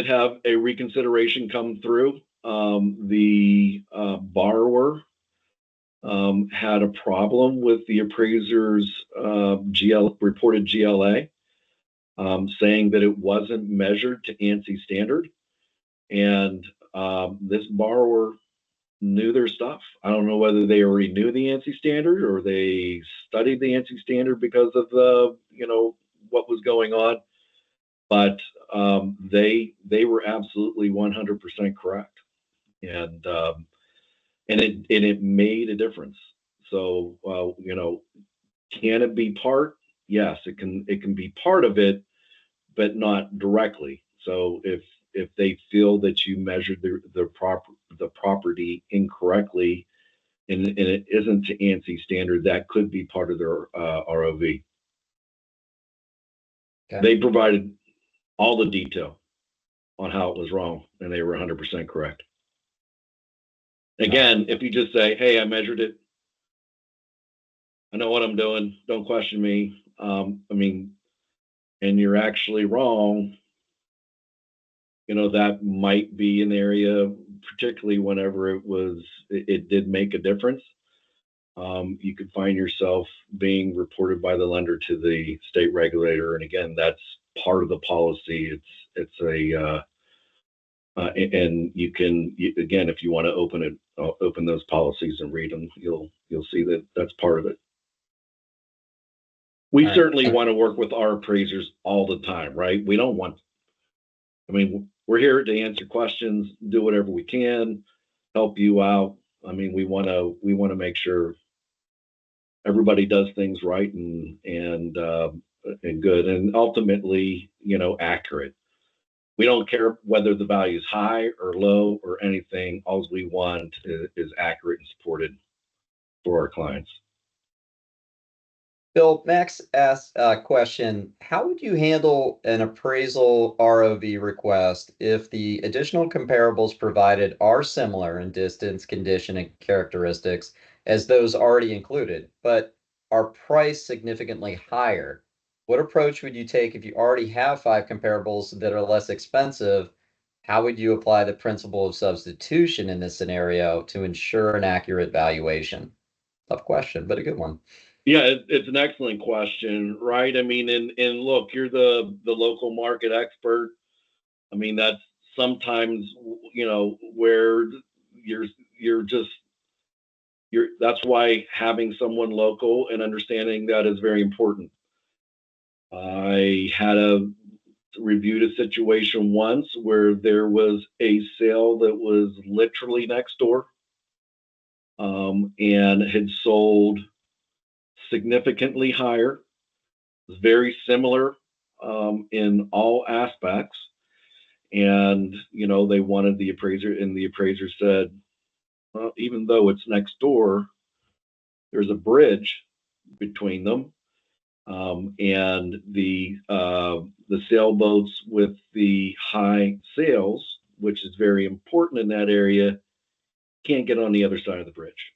have a reconsideration come through. The borrower had a problem with the appraiser's reported GLA, saying that it wasn't measured to ANSI standard. And this borrower knew their stuff. I don't know whether they already knew the ANSI standard or they studied the ANSI standard because of the, what was going on. But they were absolutely 100% correct. And it made a difference. So, can it be part? Yes, it can be part of it, but not directly. So if they feel that you measured the property incorrectly and it isn't to ANSI standard, that could be part of their ROV. Okay. They provided all the detail on how it was wrong, and they were 100% correct. Again, if you just say, hey, I measured it, I know what I'm doing, don't question me, and you're actually wrong, that might be an area, particularly whenever it did make a difference. You could find yourself being reported by the lender to the state regulator. And again, that's part of the policy. It's a, and you can, again, if you want to open those policies and read them, you'll see that that's part of it. We certainly want to work with our appraisers all the time, right? We don't want, we're here to answer questions, do whatever we can, help you out. We want to make sure everybody does things right and good, and ultimately, accurate. We don't care whether the value is high or low or anything. All we want is accurate and supported for our clients. Bill, Max asked a question. How would you handle an appraisal ROV request if the additional comparables provided are similar in distance, condition, and characteristics as those already included, but are priced significantly higher? What approach would you take if you already have 5 comparables that are less expensive? How would you apply the principle of substitution in this scenario to ensure an accurate valuation? Tough question, but a good one. Yeah, it's an excellent question, right? And look, you're the local market expert. That's sometimes, where that's why having someone local and understanding that is very important. I had reviewed a situation once where there was a sale that was literally next door, and had sold significantly higher, very similar in all aspects. And, they wanted the appraiser, and the appraiser said, well, even though it's next door, there's a bridge between them. And the sailboats with the high sails, which is very important in that area, can't get on the other side of the bridge.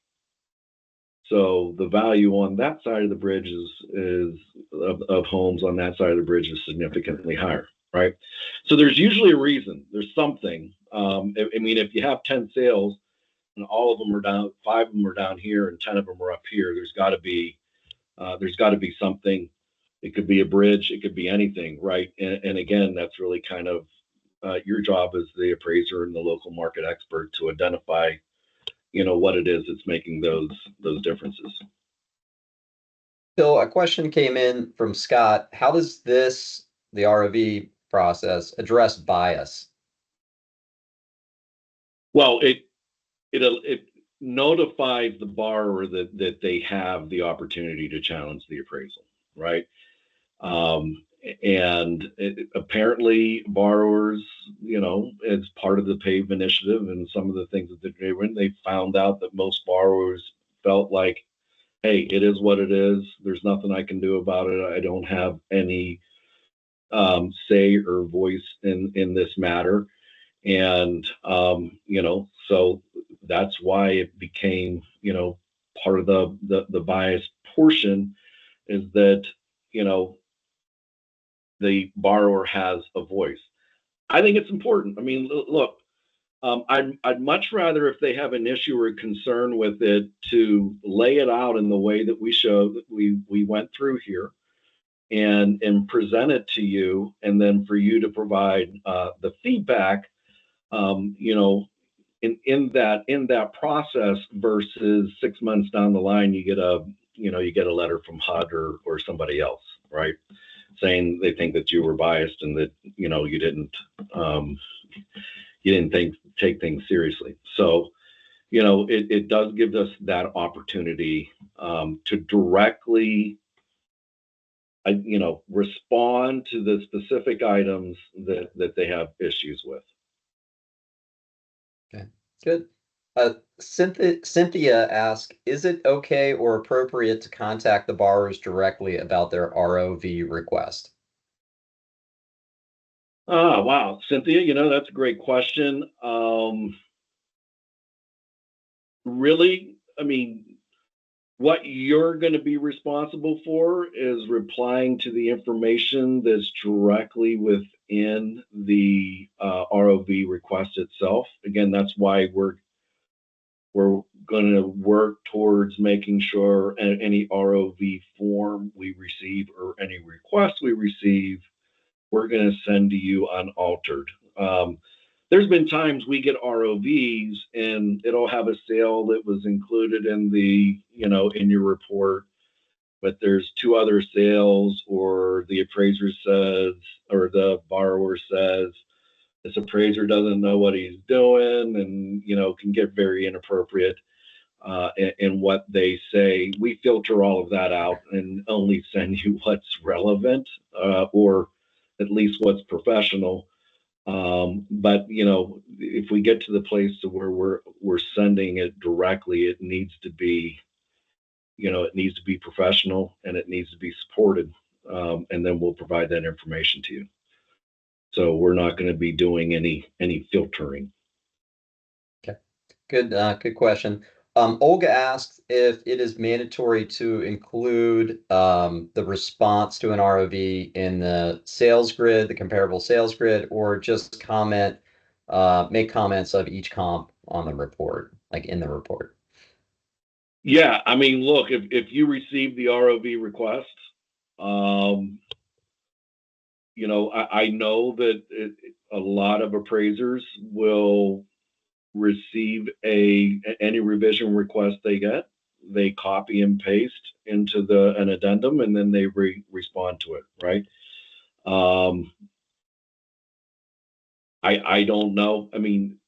So the value on that side of the bridge of homes on that side of the bridge is significantly higher, right? So there's usually a reason. There's something. If you have 10 sales and all of them are down, 5 of them are down here, and 10 of them are up here. There's got to be something. It could be a bridge, it could be anything, right? And again, that's really kind of your job as the appraiser and the local market expert to identify, what it is that's making those differences. Bill, a question came in from Scott. How does the ROV process, address bias? Well, it notifies the borrower that they have the opportunity to challenge the appraisal, right? Apparently borrowers, as part of the PAVE initiative and some of the things that they're doing, they found out that most borrowers felt like, hey, it is what it is. There's nothing I can do about it. I don't have any say or voice in this matter. And, so that's why it became, part of the bias portion is that, the borrower has a voice. I think it's important. I mean, look, I'd much rather, if they have an issue or concern with it, to lay it out in the way that we showed that we went through here, and present it to you, and then for you to provide the feedback, in that process, versus 6 months down the line you get a letter from HUD or somebody else, right, saying they think that you were biased and that you didn't take things seriously. So it does give us that opportunity to directly respond to the specific items that they have issues with. Okay, good. Cynthia asked, is it okay or appropriate to contact the borrowers directly about their ROV request? Wow, Cynthia, that's a great question. Really, I mean, what you're going to be responsible for is replying to the information that's directly within the ROV request itself. Again, that's why we're going to work towards making sure any ROV form we receive or any request we receive, we're going to send to you unaltered. There's been times we get ROVs and it'll have a sale that was included in in your report, but there's 2 other sales, or the appraiser says, or the borrower says, this appraiser doesn't know what he's doing, and can get very inappropriate in what they say. We filter all of that out and only send you what's relevant, or at least what's professional. But if we get to the place to where we're sending it directly, it needs to be professional, and it needs to be supported, and then we'll provide that information to you. So we're not going to be doing any filtering. Okay, good question. Olga asks if it is mandatory to include the response to an ROV in the sales grid, the comparable sales grid, or just make comments of each comp on the report, like in the report. Yeah, I mean, look, if you receive the ROV request, I know that a lot of appraisers will receive any revision request they get, they copy and paste into an addendum, and then they respond to it, right? I don't know. I mean,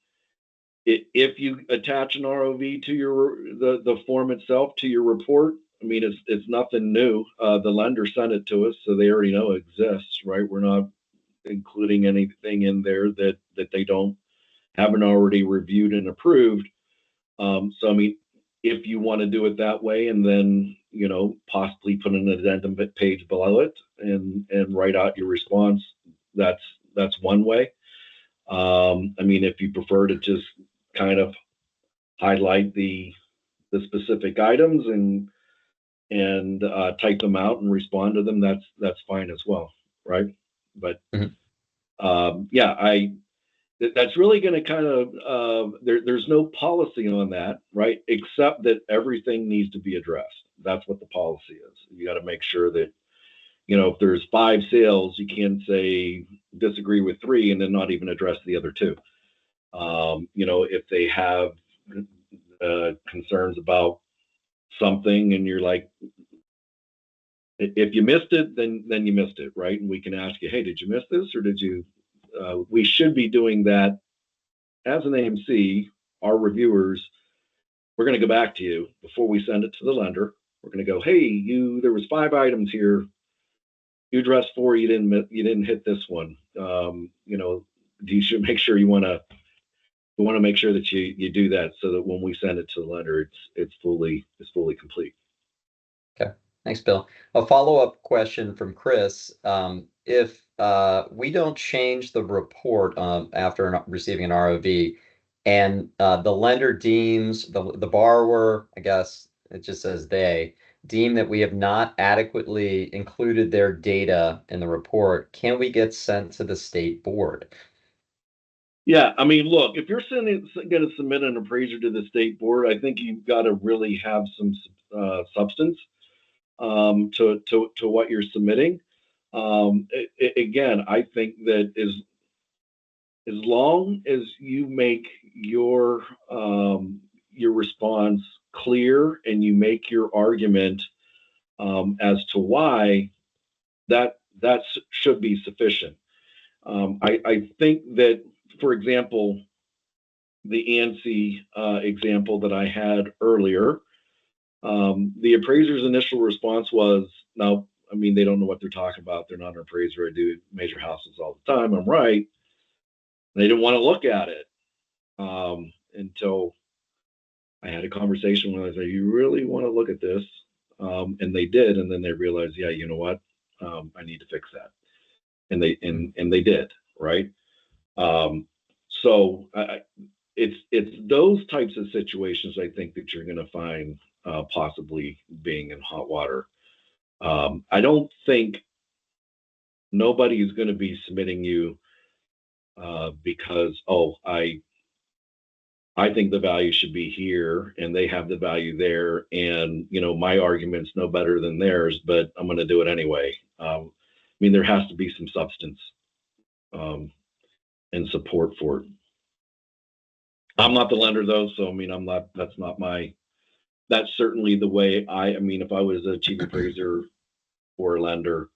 if you attach an ROV to the form itself to your report, I mean, it's nothing new. The lender sent it to us, so they already know it exists, right? We're not including anything in there that they haven't already reviewed and approved. So I mean, if you want to do it that way, and then possibly put an addendum page below it and write out your response, that's one way. I mean, if you prefer to just kind of highlight the specific items and type them out and respond to them, that's fine as well, right? But yeah, that's really going to kind of there's no policy on that, right? Except that everything needs to be addressed. That's what the policy is. You got to make sure that, if there's 5 sales, you can't say disagree with 3 and then not even address the other 2. If they have concerns about something and you're like, if you missed it, then you missed it, right? And we can ask you, hey, did you miss this, or did you? We should be doing that as an AMC. Our reviewers, we're going to go back to you before we send it to the lender. We're going to go, hey, there was 5 items here. You addressed 4. You didn't hit this one. You should make sure we want to make sure that you do that so that when we send it to the lender, it's fully complete. Okay, thanks, Bill. A follow-up question from Chris. If we don't change the report after receiving an ROV, and the lender deems the borrower, I guess it just says they deem that we have not adequately included their data in the report, can we get sent to the state board? Yeah, I mean, look, if you're going to submit an appraiser to the state board, I think you've got to really have some substance to what you're submitting. Again, I think that as long as you make your response clear and you make your argument as to why, that should be sufficient. I think that, for example, the ANSI example that I had earlier, the appraiser's initial response was, no, I mean, they don't know what they're talking about. They're not an appraiser. I do major houses all the time. I'm right. They didn't want to look at it until I had a conversation with them. I said, you really want to look at this? And they did. And then they realized, yeah, you know what? I need to fix that. And they did, right? So it's those types of situations, I think, that you're going to find possibly being in hot water. I don't think nobody is going to be submitting you because, I think the value should be here and they have the value there, and my argument's no better than theirs, but I'm going to do it anyway. I mean, there has to be some substance and support for it. I'm not the lender though, so I mean, that's certainly the way I mean, if I was a chief appraiser or a lender,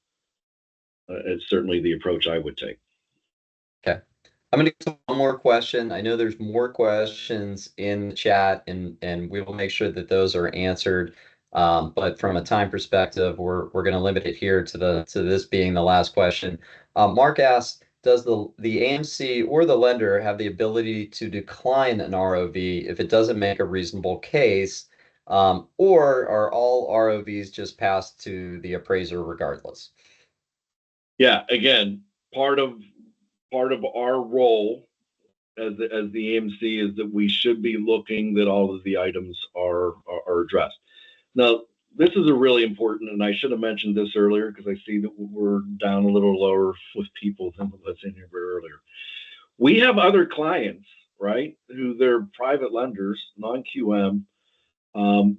it's certainly the approach I would take. Okay. I'm going to get to one more question. I know there's more questions in the chat, and we will make sure that those are answered. But from a time perspective, we're going to limit it here to this being the last question. Mark asked, does the AMC or the lender have the ability to decline an ROV if it doesn't make a reasonable case, or are all ROVs just passed to the appraiser regardless? Yeah, again, part of our role as the AMC is that we should be looking that all of the items are addressed. Now, this is a really important, and I should have mentioned this earlier because I see that we're down a little lower with people than what's in here earlier. We have other clients, right, who they're private lenders, non-QM.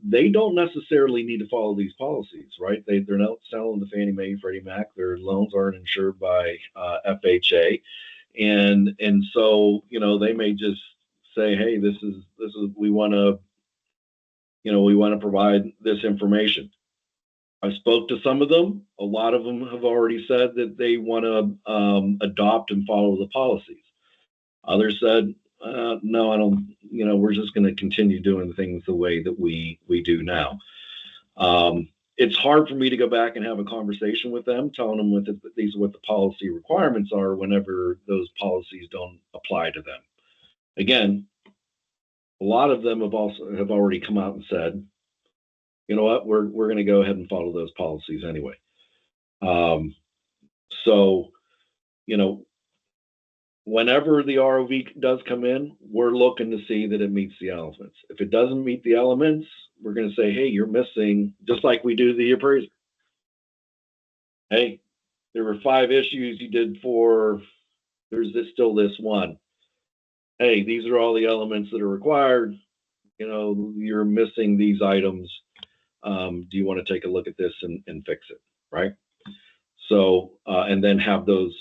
They don't necessarily need to follow these policies, right? They're not selling to Fannie Mae, Freddie Mac. Their loans aren't insured by FHA, and so they may just say, hey, this is we want to provide this information. I spoke to some of them. A lot of them have already said that they want to adopt and follow the policies. Others said, no, I don't, we're just going to continue doing things the way that we do now. It's hard for me to go back and have a conversation with them, telling them these are what the policy requirements are whenever those policies don't apply to them. Again, a lot of them have already come out and said, you know what, we're going to go ahead and follow those policies anyway. So, whenever the ROV does come in, we're looking to see that it meets the elements. If it doesn't meet the elements, we're going to say, hey, you're missing, just like we do the appraiser. Hey, there were 5 issues you did 4. There's still this one. hey, these are all the elements that are required. You know, you're missing these items. Do you want to take a look at this and fix it, right? So, and then have those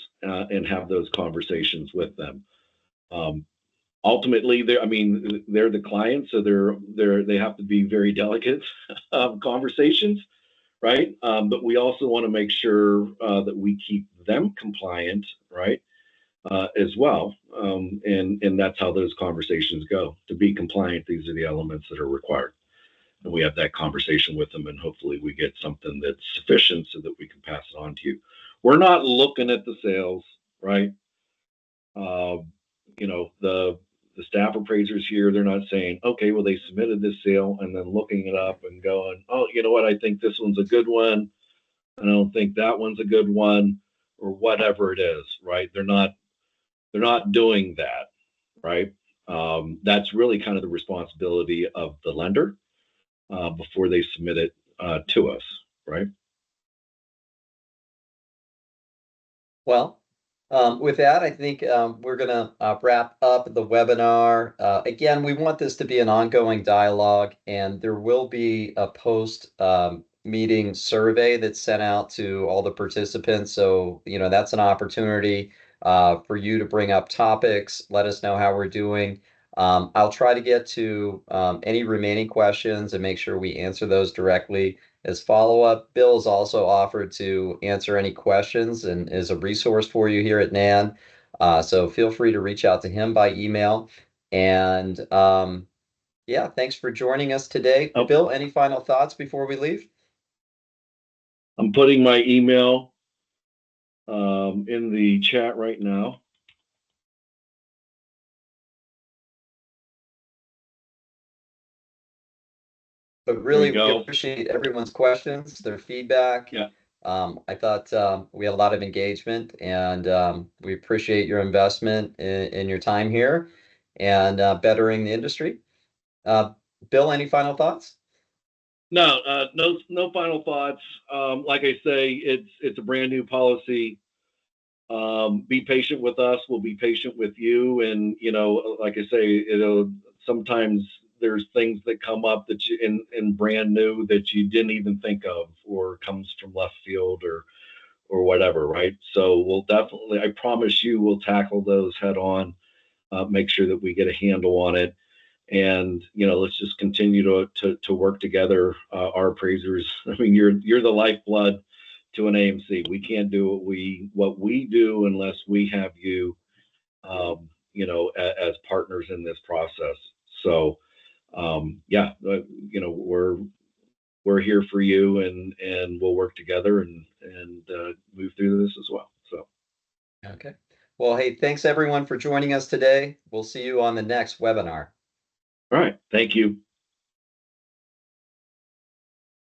conversations with them. Ultimately, I mean, they're the client, so they have to be very delicate conversations, right? But we also want to make sure that we keep them compliant, right? As well. And that's how those conversations go. To be compliant, these are the elements that are required. And we have that conversation with them, and hopefully we get something that's sufficient so that we can pass it on to you. We're not looking at the sales, right? You know, the staff appraisers here, they're not saying, okay, well, they submitted this sale and then looking it up and going, oh, you know what, I think this one's a good one. I don't think that one's a good one, or whatever it is, right? They're not doing that, right? That's really kind of the responsibility of the lender before they submit it to us, right? Well, with that, I think we're going to wrap up the webinar. Again, we want this to be an ongoing dialogue, and there will be a post meeting survey that's sent out to all the participants. So, you know, that's an opportunity for you to bring up topics, let us know how we're doing. I'll try to get to any remaining questions and make sure we answer those directly as follow-up. Bill has also offered to answer any questions and is a resource for you here at NAN. So feel free to reach out to him by email. And yeah, thanks for joining us today. Oh. Bill, any final thoughts before we leave? I'm putting my email in the chat right now. But really, we appreciate everyone's questions, their feedback. Yeah. I thought we had a lot of engagement, and we appreciate your investment in your time here and bettering the industry. Bill, any final thoughts? No, no final thoughts. Like I say, it's a brand new policy. Be patient with us. We'll be patient with you. And you know, like I say, sometimes there's things that come up that you in brand new that you didn't even think of, or comes from left field, or whatever, right? So we'll definitely, I promise you, we'll tackle those head on. Make sure that we get a handle on it. And you know, let's just continue to work together. Our appraisers, I mean, you're the lifeblood to an AMC. We can't do what we do unless we have you, you know, as partners in this process. So yeah, you know, we're here for you, and we'll work together and move through this as well. So okay. Well, hey, thanks everyone for joining us today. We'll see you on the next webinar. all right, thank you.